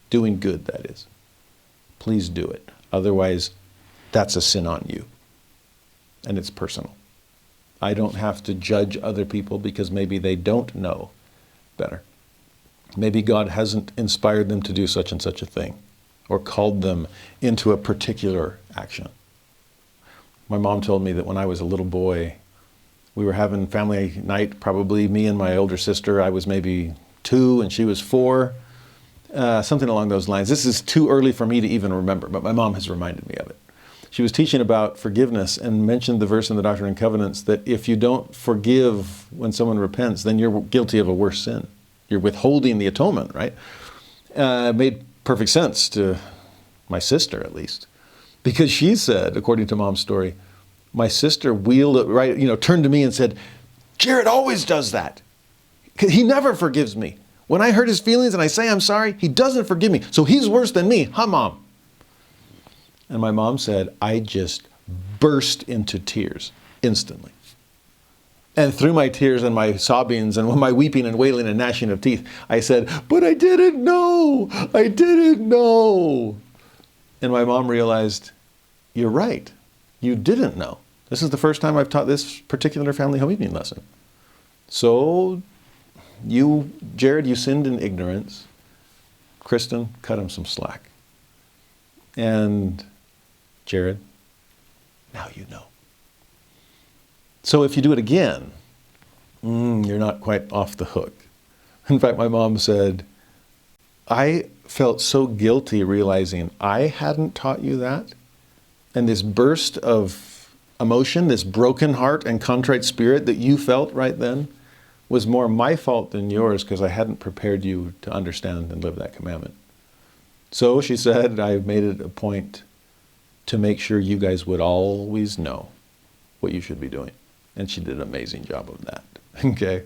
doing good that is, please do it. Otherwise, that's a sin on you. And it's personal. I don't have to judge other people because maybe they don't know better. Maybe God hasn't inspired them to do such and such a thing or called them into a particular action. My mom told me that when I was a little boy, we were having family night, probably me and my older sister. I was maybe 2 and she was 4, something along those lines. This is too early for me to even remember, but my mom has reminded me of it. She was teaching about forgiveness and mentioned the verse in the Doctrine and Covenants that if you don't forgive when someone repents, then you're guilty of a worse sin. You're withholding the atonement, right? Made perfect sense to my sister, at least. Because she said, according to Mom's story, my sister wheeled it right, turned to me and said, Jared always does that. He never forgives me. When I hurt his feelings and I say I'm sorry, he doesn't forgive me. So he's worse than me, huh, Mom? And my mom said, I just burst into tears instantly. And through my tears and my sobbings and my weeping and wailing and gnashing of teeth, I said, but I didn't know. I didn't know. And my mom realized, you're right. You didn't know. This is the first time I've taught this particular family home evening lesson. So you, Jared, you sinned in ignorance. Kristen, cut him some slack. And Jared, now you know. So if you do it again, you're not quite off the hook. In fact, my mom said, I felt so guilty realizing I hadn't taught you that. And this burst of emotion, this broken heart and contrite spirit that you felt right then was more my fault than yours because I hadn't prepared you to understand and live that commandment. So she said, I made it a point to make sure you guys would always know what you should be doing. And she did an amazing job of that. Okay?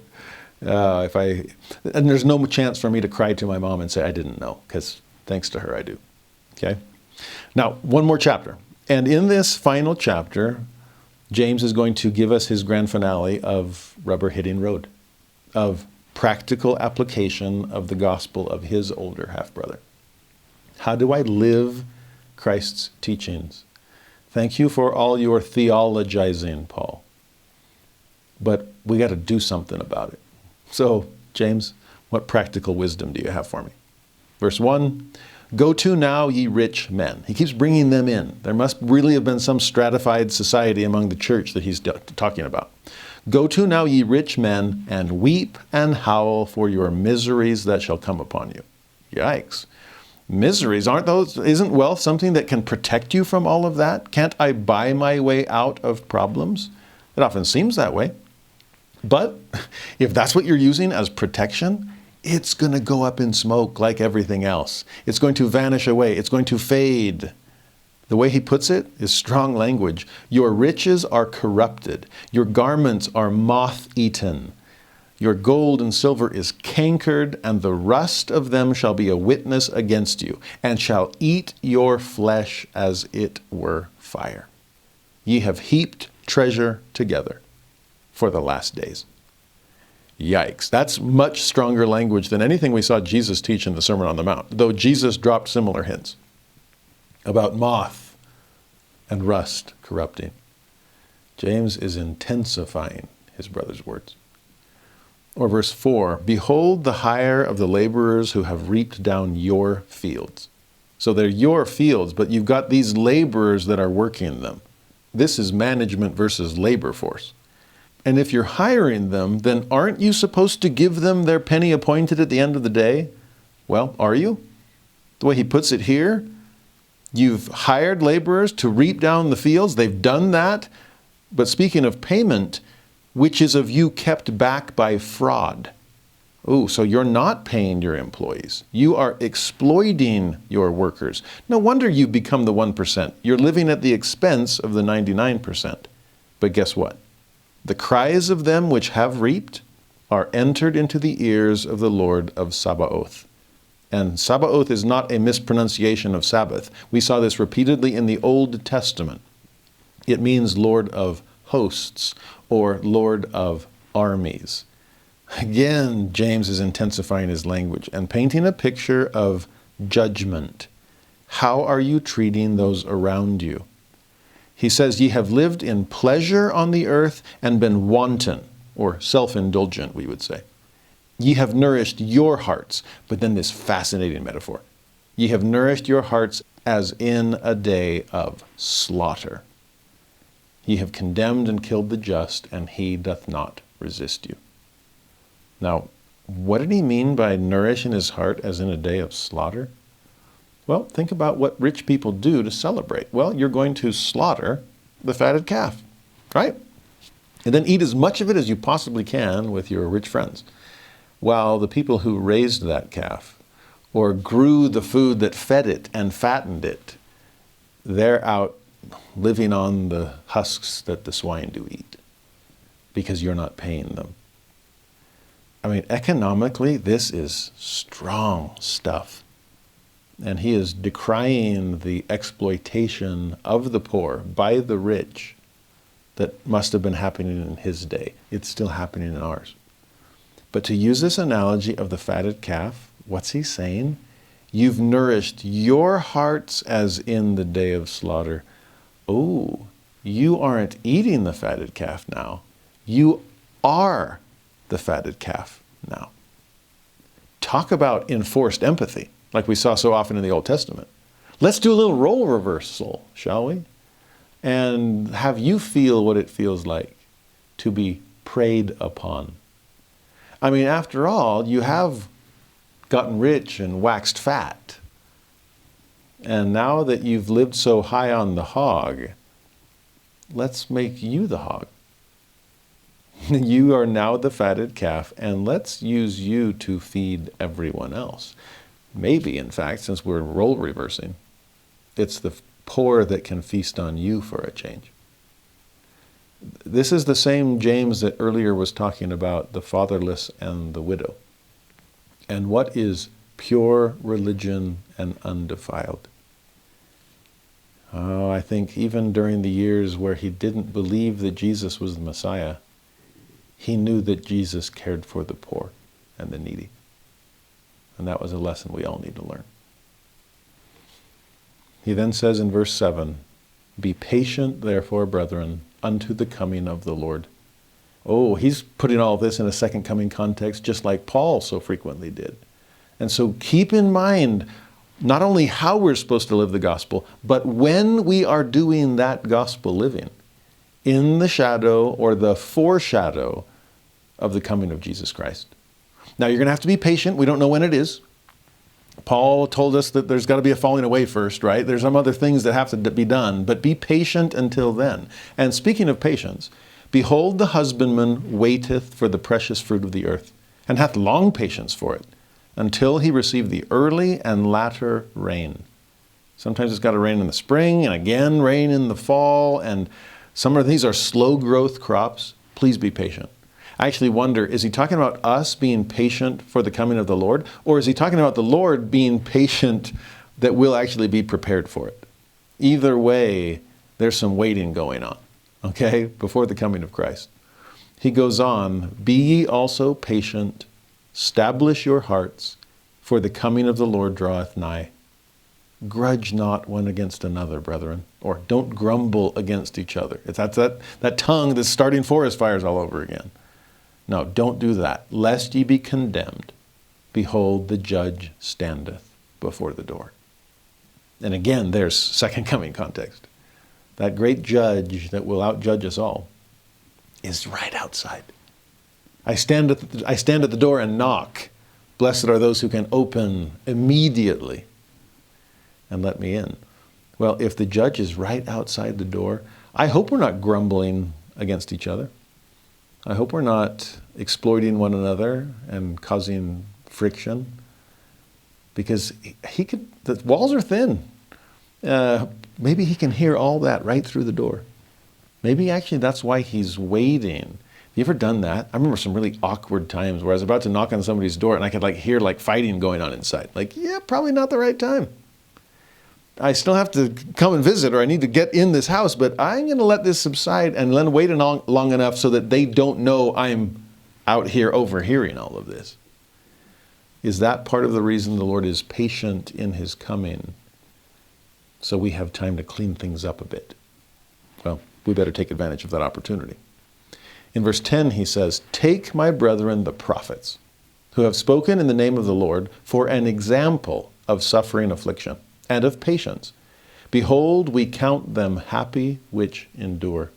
And there's no chance for me to cry to my mom and say, I didn't know, because thanks to her, I do. Okay? Now, one more chapter. And in this final chapter, James is going to give us his grand finale of rubber hitting road, of practical application of the gospel of his older half-brother. How do I live Christ's teachings? Thank you for all your theologizing, Paul. But we got to do something about it. So, James, what practical wisdom do you have for me? Verse 1, Go to now, ye rich men. He keeps bringing them in. There must really have been some stratified society among the church that he's talking about. Go to now, ye rich men, and weep and howl for your miseries that shall come upon you. Yikes. Miseries, isn't wealth something that can protect you from all of that? Can't I buy my way out of problems? It often seems that way. But if that's what you're using as protection, it's going to go up in smoke like everything else. It's going to vanish away. It's going to fade. The way he puts it is strong language. Your riches are corrupted. Your garments are moth-eaten. Your gold and silver is cankered, and the rust of them shall be a witness against you, and shall eat your flesh as it were fire. Ye have heaped treasure together for the last days. Yikes. That's much stronger language than anything we saw Jesus teach in the Sermon on the Mount, though Jesus dropped similar hints about moth and rust corrupting. James is intensifying his brother's words. Or verse 4, behold the hire of the laborers who have reaped down your fields. So they're your fields, but you've got these laborers that are working them. This is management versus labor force. And if you're hiring them, then aren't you supposed to give them their penny appointed at the end of the day? Well, are you? The way he puts it here, you've hired laborers to reap down the fields. They've done that. But speaking of payment, which is of you kept back by fraud. Oh, so you're not paying your employees. You are exploiting your workers. No wonder you become the 1%. You're living at the expense of the 99%. But guess what? The cries of them which have reaped are entered into the ears of the Lord of Sabaoth. And Sabaoth is not a mispronunciation of Sabbath. We saw this repeatedly in the Old Testament. It means Lord of hosts or Lord of armies. Again, James is intensifying his language and painting a picture of judgment. How are you treating those around you? He says, ye have lived in pleasure on the earth and been wanton, or self-indulgent, we would say. Ye have nourished your hearts. But then this fascinating metaphor. Ye have nourished your hearts as in a day of slaughter. Ye have condemned and killed the just, and he doth not resist you. Now, what did he mean by nourishing his heart as in a day of slaughter? Well, think about what rich people do to celebrate. Well, you're going to slaughter the fatted calf, right? And then eat as much of it as you possibly can with your rich friends. While the people who raised that calf or grew the food that fed it and fattened it, they're out living on the husks that the swine do eat because you're not paying them. I mean, economically, this is strong stuff. And he is decrying the exploitation of the poor by the rich that must have been happening in his day. It's still happening in ours. But to use this analogy of the fatted calf, what's he saying? You've nourished your hearts as in the day of slaughter. Oh, you aren't eating the fatted calf now. You are the fatted calf now. Talk about enforced empathy, like we saw so often in the Old Testament. Let's do a little role reversal, shall we? And have you feel what it feels like to be preyed upon. I mean, after all, you have gotten rich and waxed fat. And now that you've lived so high on the hog, let's make you the hog. You are now the fatted calf, and let's use you to feed everyone else. Maybe, in fact, since we're role reversing, it's the poor that can feast on you for a change. This is the same James that earlier was talking about the fatherless and the widow. And what is pure religion and undefiled? Oh, I think even during the years where he didn't believe that Jesus was the Messiah, he knew that Jesus cared for the poor and the needy. And that was a lesson we all need to learn. He then says in verse 7, "Be patient, therefore, brethren, unto the coming of the Lord." Oh, he's putting all this in a second coming context, just like Paul so frequently did. And so keep in mind not only how we're supposed to live the gospel, but when we are doing that gospel living in the shadow or the foreshadow of the coming of Jesus Christ. Now, you're going to have to be patient. We don't know when it is. Paul told us that there's got to be a falling away first, right? There's some other things that have to be done, but be patient until then. And speaking of patience, behold, the husbandman waiteth for the precious fruit of the earth, and hath long patience for it, until he receive the early and latter rain. Sometimes it's got to rain in the spring, and again rain in the fall, and some of these are slow growth crops. Please be patient. I actually wonder, is he talking about us being patient for the coming of the Lord? Or is he talking about the Lord being patient that we'll actually be prepared for it? Either way, there's some waiting going on, okay, before the coming of Christ. He goes on, be ye also patient, establish your hearts, for the coming of the Lord draweth nigh. Grudge not one against another, brethren, or don't grumble against each other. It's that tongue that's starting forest fires all over again. No, don't do that, lest ye be condemned. Behold, the judge standeth before the door. And again, there's second coming context. That great judge that will outjudge us all is right outside. I stand at the door and knock. Blessed are those who can open immediately and let me in. Well, if the judge is right outside the door, I hope we're not grumbling against each other. I hope we're not exploiting one another and causing friction, because the walls are thin. Maybe he can hear all that right through the door. Maybe actually that's why he's waiting. Have you ever done that? I remember some really awkward times where I was about to knock on somebody's door and I could hear fighting going on inside. Yeah, probably not the right time. I still have to come and visit, or I need to get in this house, but I'm going to let this subside and then wait long enough so that they don't know I'm out here overhearing all of this. Is that part of the reason the Lord is patient in his coming? So we have time to clean things up a bit. Well, we better take advantage of that opportunity. In verse 10, he says, take my brethren the prophets, who have spoken in the name of the Lord, for an example of suffering affliction and of patience. Behold, we count them happy which endure.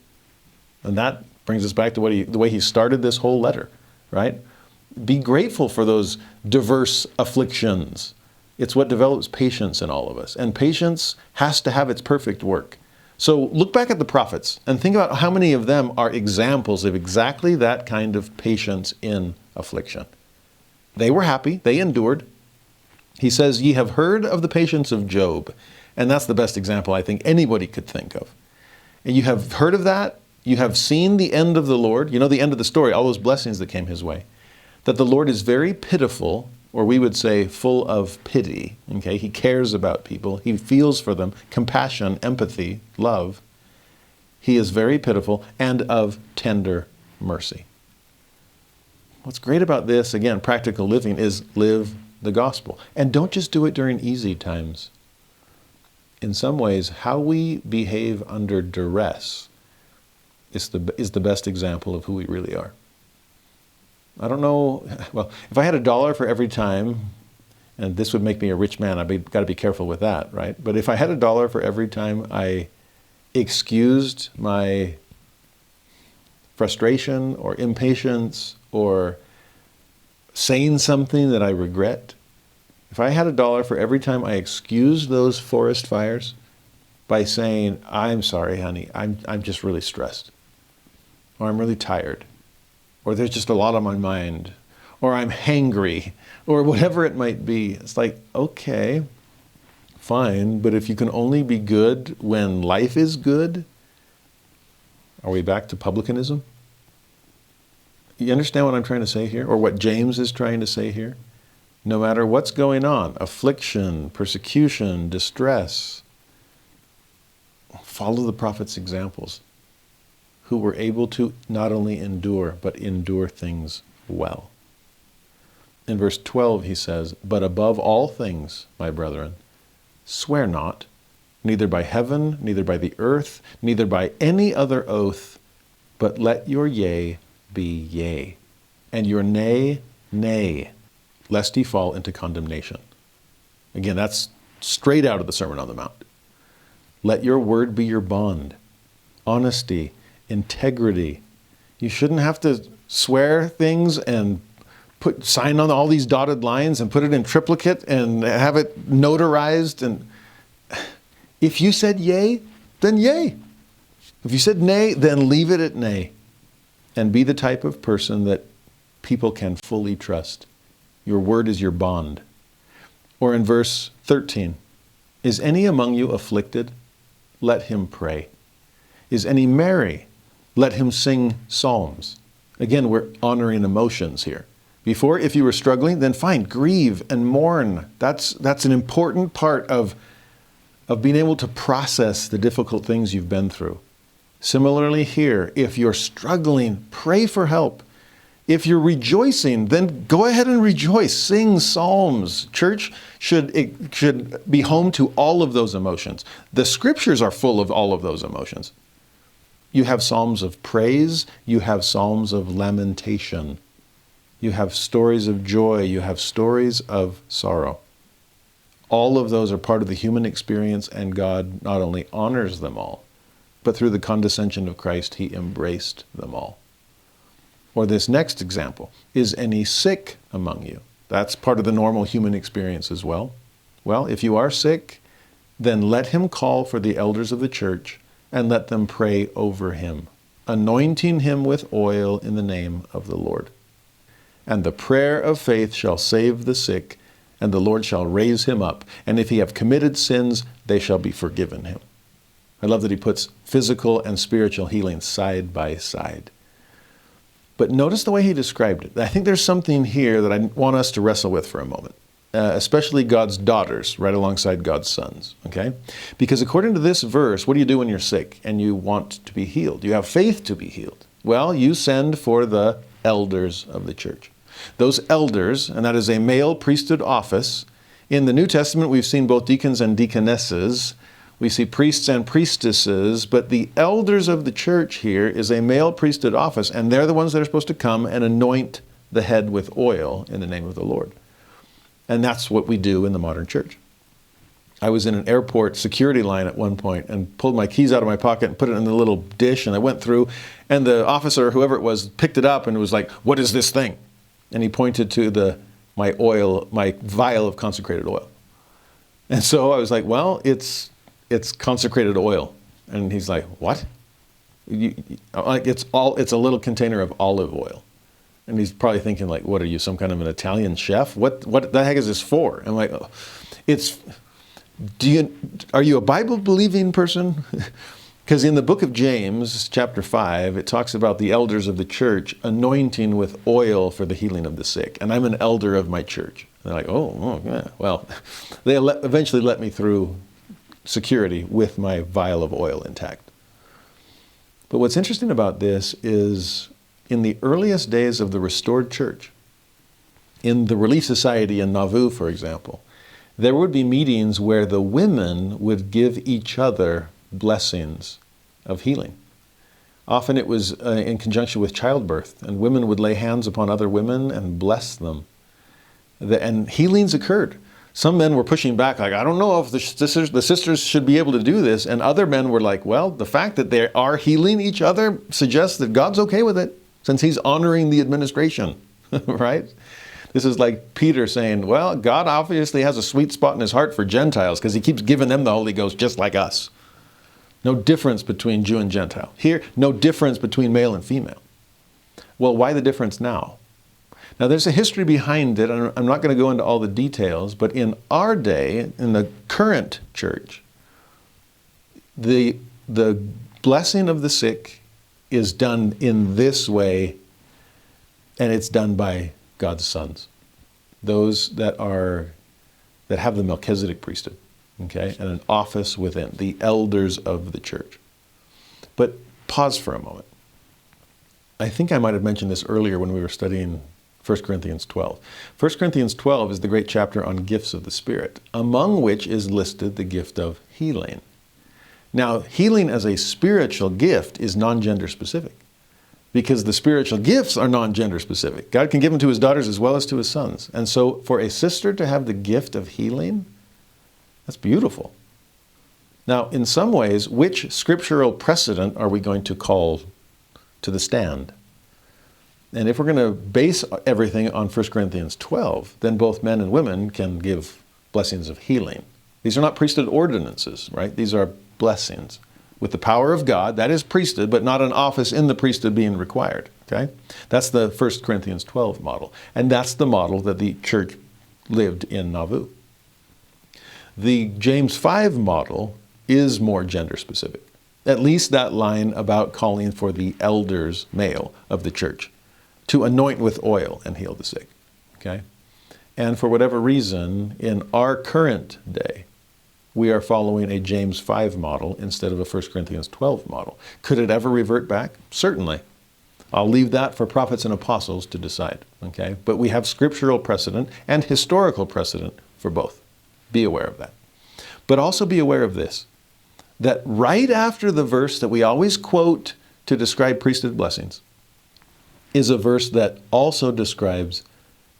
And that brings us back to the way he started this whole letter, right? Be grateful for those diverse afflictions. It's what develops patience in all of us. And patience has to have its perfect work. So look back at the prophets and think about how many of them are examples of exactly that kind of patience in affliction. They were happy. They endured. He says, ye have heard of the patience of Job. And that's the best example I think anybody could think of. And you have heard of that. You have seen the end of the Lord. You know the end of the story, all those blessings that came his way. That the Lord is very pitiful, or we would say full of pity. Okay, he cares about people. He feels for them. Compassion, empathy, love. He is very pitiful and of tender mercy. What's great about this, again, practical living, is live the gospel. And don't just do it during easy times. In some ways, how we behave under duress is the best example of who we really are. I don't know, well, if I had $1 for every time, and this would make me a rich man, I've got to be careful with that, right? But if I had $1 for every time I excused my frustration or impatience or saying something that I regret, if I had $1 for every time I excused those forest fires by saying, I'm sorry, honey, I'm just really stressed, or I'm really tired, or there's just a lot on my mind, or I'm hangry, or whatever it might be. It's okay, fine, but if you can only be good when life is good, are we back to publicanism? You understand what I'm trying to say here, or what James is trying to say here? No matter what's going on, affliction, persecution, distress, follow the prophets' examples, who were able to not only endure, but endure things well. In verse 12 he says, but above all things, my brethren, swear not, neither by heaven, neither by the earth, neither by any other oath, but let your yea be yea, and your nay, nay, lest ye fall into condemnation. Again, that's straight out of the Sermon on the Mount. Let your word be your bond. Honesty, integrity. You shouldn't have to swear things and sign on all these dotted lines and put it in triplicate and have it notarized. And if you said yay, then yay. If you said nay, then leave it at nay. And be the type of person that people can fully trust. Your word is your bond. Or in verse 13, is any among you afflicted? Let him pray. Is any merry? Let him sing psalms. Again, we're honoring emotions here. Before, if you were struggling, then fine, grieve and mourn. That's an important part of being able to process the difficult things you've been through. Similarly here, if you're struggling, pray for help. If you're rejoicing, then go ahead and rejoice. Sing psalms. Church should be home to all of those emotions. The scriptures are full of all of those emotions. You have psalms of praise. You have psalms of lamentation. You have stories of joy. You have stories of sorrow. All of those are part of the human experience, and God not only honors them all, but through the condescension of Christ, he embraced them all. Or this next example, is any sick among you? That's part of the normal human experience as well. Well, if you are sick, then let him call for the elders of the church and let them pray over him, anointing him with oil in the name of the Lord. And the prayer of faith shall save the sick, and the Lord shall raise him up. And if he have committed sins, they shall be forgiven him. I love that he puts physical and spiritual healing side by side. But notice the way he described it. I think there's something here that I want us to wrestle with for a moment, especially God's daughters right alongside God's sons, okay? Because according to this verse, what do you do when you're sick and you want to be healed? You have faith to be healed. Well, you send for the elders of the church. Those elders, and that is a male priesthood office. In the New Testament, we've seen both deacons and deaconesses. We see priests and priestesses, but the elders of the church here is a male priesthood office, and they're the ones that are supposed to come and anoint the head with oil in the name of the Lord. And that's what we do in the modern church. I was in an airport security line at one point and pulled my keys out of my pocket and put it in the little dish, and I went through, and the officer, whoever it was, picked it up and was like, "What is this thing?" And he pointed to my vial of consecrated oil. And so I was like, "Well, it's consecrated oil." And he's like, "What?" It's a little container of olive oil. And he's probably thinking like, "What are you, some kind of an Italian chef? What the heck is this for?" I'm like, "Oh, are you a Bible believing person?" Because in the book of James, chapter 5, it talks about the elders of the church anointing with oil for the healing of the sick. And I'm an elder of my church. And they're like, oh yeah. Well, they eventually let me through security with my vial of oil intact. But what's interesting about this is in the earliest days of the restored church, in the Relief Society in Nauvoo, for example, there would be meetings where the women would give each other blessings of healing. Often it was in conjunction with childbirth, and women would lay hands upon other women and bless them. And healings occurred. Some men were pushing back, like, "I don't know if the sisters should be able to do this." And other men were like, "Well, the fact that they are healing each other suggests that God's okay with it, since he's honoring the administration," right? This is like Peter saying, well, God obviously has a sweet spot in his heart for Gentiles because he keeps giving them the Holy Ghost just like us. No difference between Jew and Gentile. Here, no difference between male and female. Well, why the difference now? Now, there's a history behind it, and I'm not going to go into all the details, but in our day, in the current church, the blessing of the sick is done in this way, and it's done by God's sons, those that have the Melchizedek priesthood, okay, and an office within, the elders of the church. But pause for a moment. I think I might have mentioned this earlier when we were studying 1 Corinthians 12. 1 Corinthians 12 is the great chapter on gifts of the Spirit, among which is listed the gift of healing. Now, healing as a spiritual gift is non-gender specific, because the spiritual gifts are non-gender specific. God can give them to his daughters as well as to his sons. And so for a sister to have the gift of healing, That's beautiful. Now, in some ways, which scriptural precedent are we going to call to the stand? And if we're going to base everything on 1 Corinthians 12, then both men and women can give blessings of healing. These are not priesthood ordinances, right? These are blessings with the power of God. That is priesthood, but not an office in the priesthood being required, okay? That's the 1 Corinthians 12 model. And that's the model that the church lived in Nauvoo. The James 5 model is more gender specific. At least that line about calling for the elders, male, of the church to anoint with oil and heal the sick, okay? And for whatever reason, in our current day, we are following a James 5 model instead of a 1 Corinthians 12 model. Could it ever revert back? Certainly. I'll leave that for prophets and apostles to decide, okay? But we have scriptural precedent and historical precedent for both. Be aware of that. But also be aware of this, that right after the verse that we always quote to describe priesthood blessings is a verse that also describes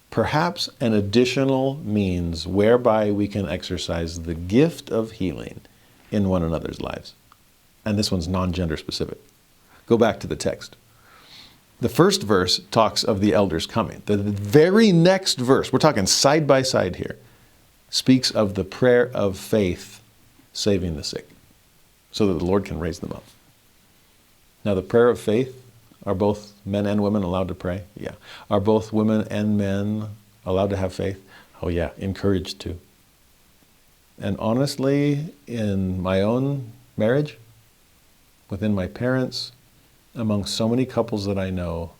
perhaps an additional means whereby we can exercise the gift of healing in one another's lives. And this one's non-gender specific. Go back to the text. The first verse talks of the elders coming. The very next verse, we're talking side by side here, speaks of the prayer of faith saving the sick so that the Lord can raise them up. Now, the prayer of faith, are both men and women allowed to pray? Yeah. Are both women and men allowed to have faith? Oh yeah, encouraged to. And honestly, in my own marriage, within my parents, among so many couples that I know,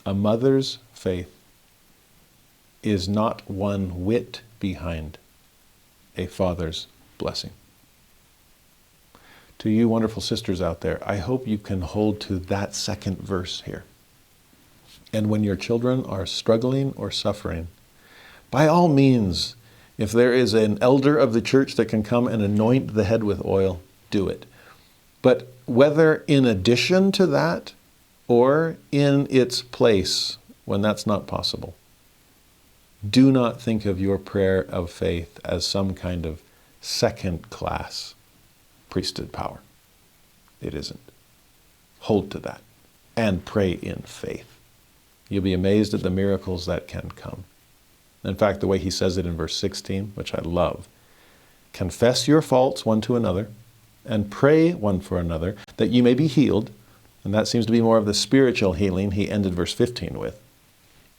a mother's faith is not one whit behind a father's blessing. To you wonderful sisters out there, I hope you can hold to that second verse here. And when your children are struggling or suffering, by all means, if there is an elder of the church that can come and anoint the head with oil, do it. But whether in addition to that or in its place when that's not possible, do not think of your prayer of faith as some kind of second-class priesthood power. It isn't. Hold to that and pray in faith. You'll be amazed at the miracles that can come. In fact, the way he says it in verse 16, which I love, confess your faults one to another and pray one for another that you may be healed. And that seems to be more of the spiritual healing he ended verse 15 with.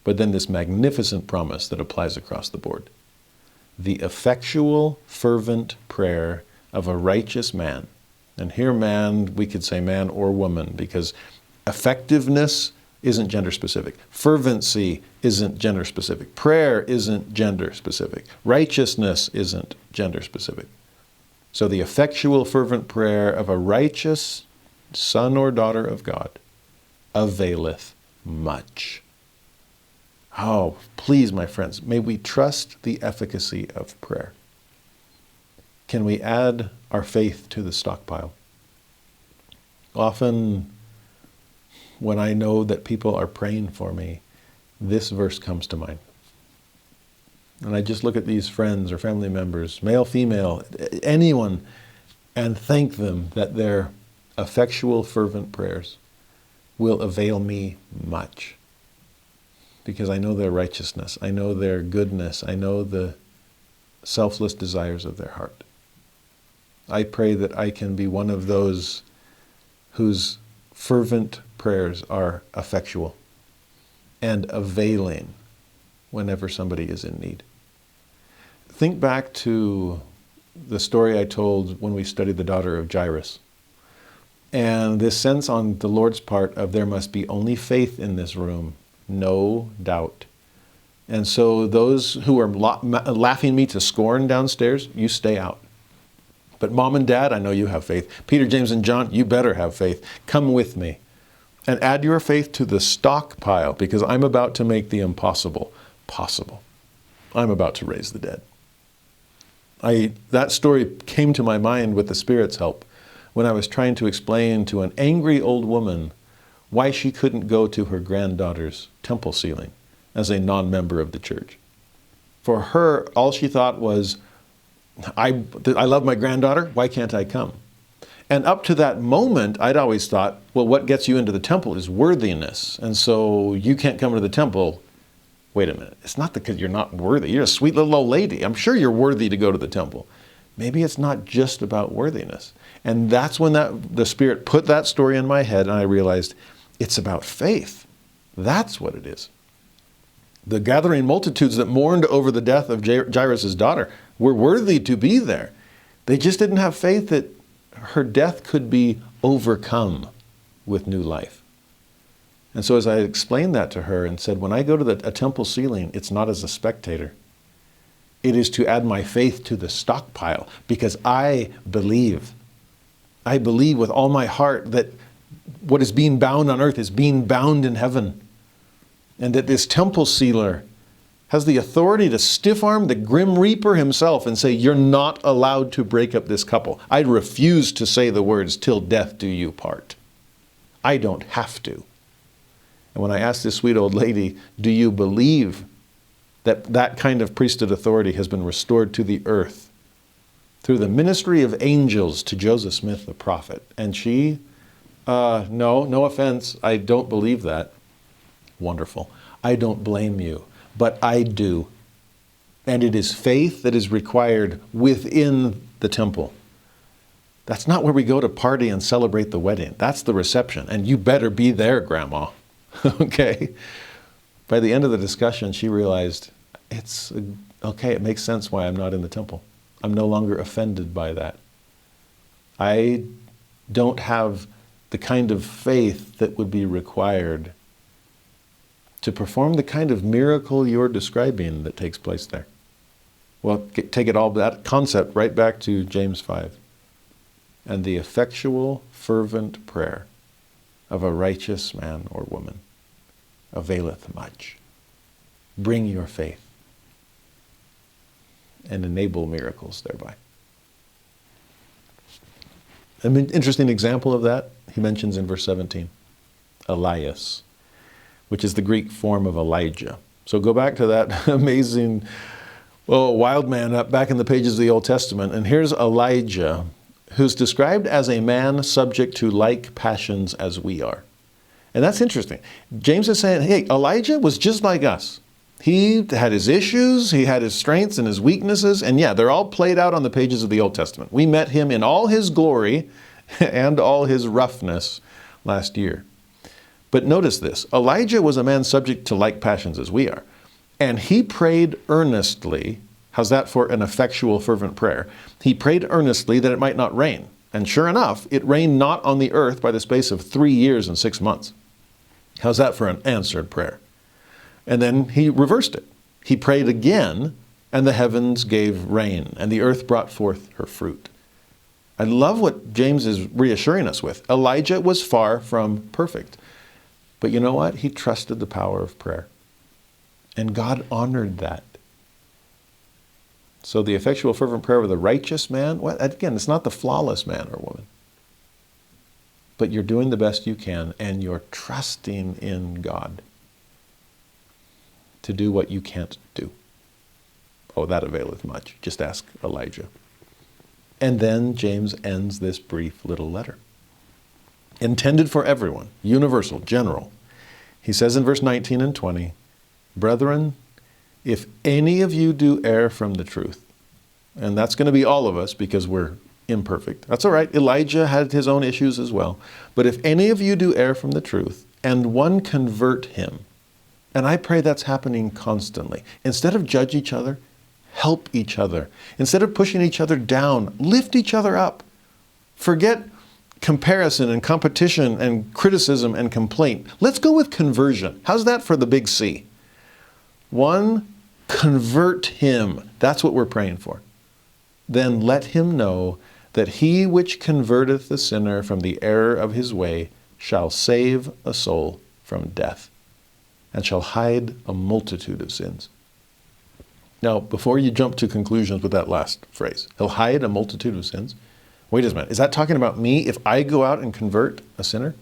But then this magnificent promise that applies across the board. The effectual, fervent prayer of a righteous man. And here man, we could say man or woman, because effectiveness isn't gender specific. Fervency isn't gender specific. Prayer isn't gender specific. Righteousness isn't gender specific. So the effectual, fervent prayer of a righteous son or daughter of God availeth much. Oh, please, my friends, may we trust the efficacy of prayer. Can we add our faith to the stockpile? Often, when I know that people are praying for me, this verse comes to mind. And I just look at these friends or family members, male, female, anyone, and thank them that their effectual, fervent prayers will avail me much. Because I know their righteousness, I know their goodness, I know the selfless desires of their heart. I pray that I can be one of those whose fervent prayers are effectual and availing whenever somebody is in need. Think back to the story I told when we studied the daughter of Jairus. And this sense on the Lord's part of there must be only faith in this room, no doubt. And so those who are laughing me to scorn downstairs, you stay out. But mom and dad, I know you have faith. Peter, James, and John, you better have faith. Come with me and add your faith to the stockpile, because I'm about to make the impossible possible. I'm about to raise the dead. That story came to my mind with the Spirit's help when I was trying to explain to an angry old woman why she couldn't go to her granddaughter's temple ceiling as a non-member of the church. For her, all she thought was, I love my granddaughter, why can't I come? And up to that moment, I'd always thought, well, what gets you into the temple is worthiness. And so you can't come to the temple. Wait a minute, it's not because you're not worthy. You're a sweet little old lady. I'm sure you're worthy to go to the temple. Maybe it's not just about worthiness. And that's when the Spirit put that story in my head, and I realized it's about faith. That's what it is. The gathering multitudes that mourned over the death of Jairus' daughter were worthy to be there. They just didn't have faith that her death could be overcome with new life. And so as I explained that to her and said, when I go to a temple ceiling, it's not as a spectator. It is to add my faith to the stockpile, because I believe. I believe with all my heart that what is being bound on earth is being bound in heaven. And that this temple sealer has the authority to stiff-arm the grim reaper himself and say, you're not allowed to break up this couple. I refuse to say the words, till death do you part. I don't have to. And when I asked this sweet old lady, do you believe that that kind of priesthood authority has been restored to the earth through the ministry of angels to Joseph Smith the prophet? And she, no offense, I don't believe that. Wonderful. I don't blame you, but I do. And it is faith that is required within the temple. That's not where we go to party and celebrate the wedding. That's the reception. And you better be there, Grandma. Okay? By the end of the discussion, she realized, it's okay, it makes sense why I'm not in the temple. I'm no longer offended by that. I don't have the kind of faith that would be required to perform the kind of miracle you're describing that takes place there. Well, take it all, that concept right back to James 5. And the effectual, fervent prayer of a righteous man or woman availeth much. Bring your faith and enable miracles thereby. An interesting example of that, he mentions in verse 17, Elias, which is the Greek form of Elijah. So go back to that amazing, wild man up back in the pages of the Old Testament. And here's Elijah, who's described as a man subject to like passions as we are. And that's interesting. James is saying, hey, Elijah was just like us. He had his issues, he had his strengths and his weaknesses, and yeah, they're all played out on the pages of the Old Testament. We met him in all his glory and all his roughness last year. But notice this, Elijah was a man subject to like passions as we are. And he prayed earnestly. How's that for an effectual, fervent prayer? He prayed earnestly that it might not rain. And sure enough, it rained not on the earth by the space of 3 years and 6 months. How's that for an answered prayer? And then he reversed it. He prayed again, and the heavens gave rain, and the earth brought forth her fruit. I love what James is reassuring us with. Elijah was far from perfect. But you know what? He trusted the power of prayer. And God honored that. So the effectual, fervent prayer of the righteous man, well, again, it's not the flawless man or woman. But you're doing the best you can, and you're trusting in God to do what you can't do. Oh, that availeth much. Just ask Elijah. And then James ends this brief little letter. Intended for everyone, universal, general. He says in verse 19 and 20, brethren, if any of you do err from the truth, and that's going to be all of us because we're imperfect. That's all right. Elijah had his own issues as well. But if any of you do err from the truth, and one convert him, and I pray that's happening constantly. Instead of judge each other, help each other. Instead of pushing each other down, lift each other up. Forget comparison and competition and criticism and complaint. Let's go with conversion. How's that for the big C? One, convert him. That's what we're praying for. Then let him know that he which converteth the sinner from the error of his way shall save a soul from death, and shall hide a multitude of sins. Now, before you jump to conclusions with that last phrase, he'll hide a multitude of sins. Wait a minute, is that talking about me if I go out and convert a sinner?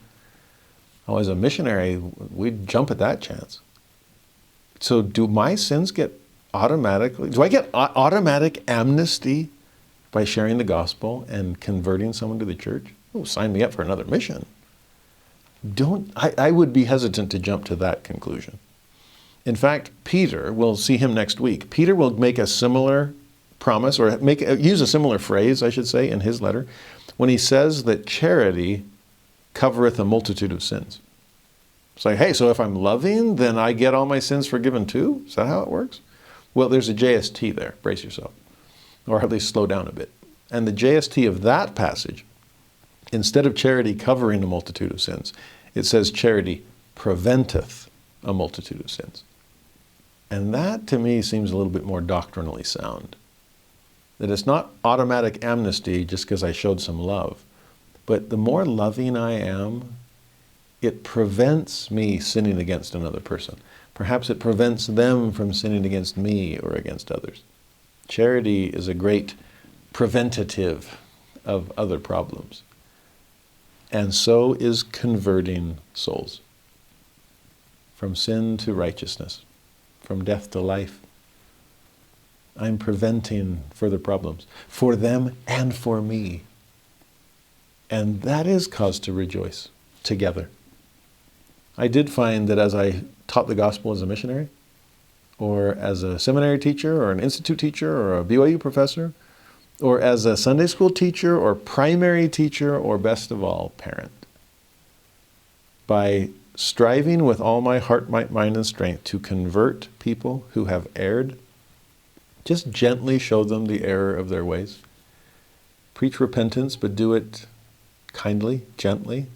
Oh, as a missionary, we'd jump at that chance. So do my sins get automatically, do I get automatic amnesty by sharing the gospel and converting someone to the church? Oh, sign me up for another mission. I would be hesitant to jump to that conclusion. In fact, Peter, we'll see him next week. Peter will make a similar promise, or use a similar phrase, I should say, in his letter, when he says that charity covereth a multitude of sins. It's like, hey, so if I'm loving, then I get all my sins forgiven too? Is that how it works? Well, there's a JST there. Brace yourself. Or at least slow down a bit. And the JST of that passage, instead of charity covering a multitude of sins, it says charity preventeth a multitude of sins. And that, to me, seems a little bit more doctrinally sound. That it's not automatic amnesty just because I showed some love. But the more loving I am, it prevents me sinning against another person. Perhaps it prevents them from sinning against me or against others. Charity is a great preventative of other problems. And so is converting souls. From sin to righteousness, from death to life. I'm preventing further problems for them and for me. And that is cause to rejoice together. I did find that as I taught the gospel as a missionary, or as a seminary teacher, or an institute teacher, or a BYU professor, or as a Sunday school teacher, or primary teacher, or best of all, parent, by striving with all my heart, might, mind, and strength to convert people who have erred, just gently show them the error of their ways. Preach repentance, but do it kindly, gently,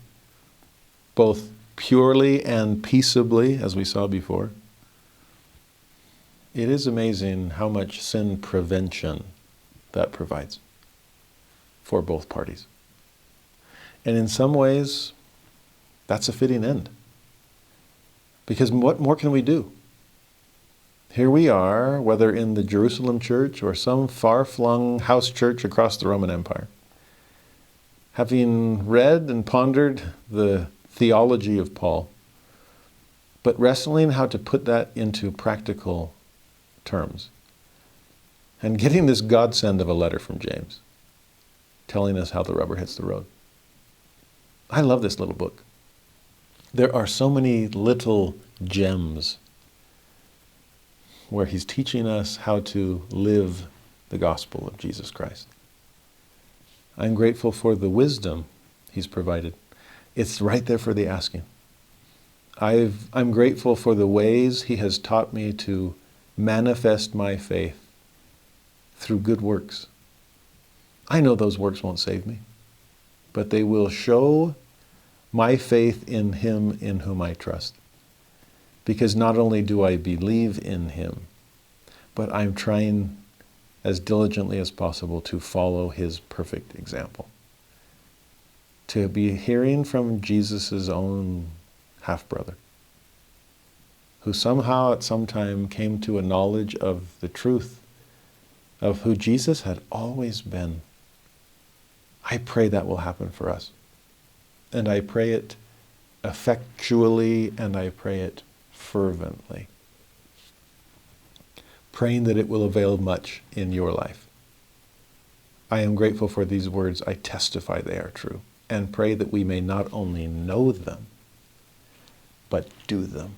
both purely and peaceably, as we saw before. It is amazing how much sin prevention that provides for both parties. And in some ways, that's a fitting end. Because what more can we do? Here we are, whether in the Jerusalem church or some far-flung house church across the Roman Empire, having read and pondered the theology of Paul, but wrestling how to put that into practical terms, and getting this godsend of a letter from James, telling us how the rubber hits the road. I love this little book. There are so many little gems where he's teaching us how to live the gospel of Jesus Christ. I'm grateful for the wisdom he's provided. It's right there for the asking. I'm grateful for the ways he has taught me to manifest my faith through good works. I know those works won't save me, but they will show my faith in him in whom I trust. Because not only do I believe in him, but I'm trying as diligently as possible to follow his perfect example. To be hearing from Jesus' own half-brother, who somehow at some time came to a knowledge of the truth of who Jesus had always been. I pray that will happen for us. And I pray it effectually, and I pray it fervently. Praying that it will avail much in your life. I am grateful for these words. I testify they are true. And pray that we may not only know them, but do them.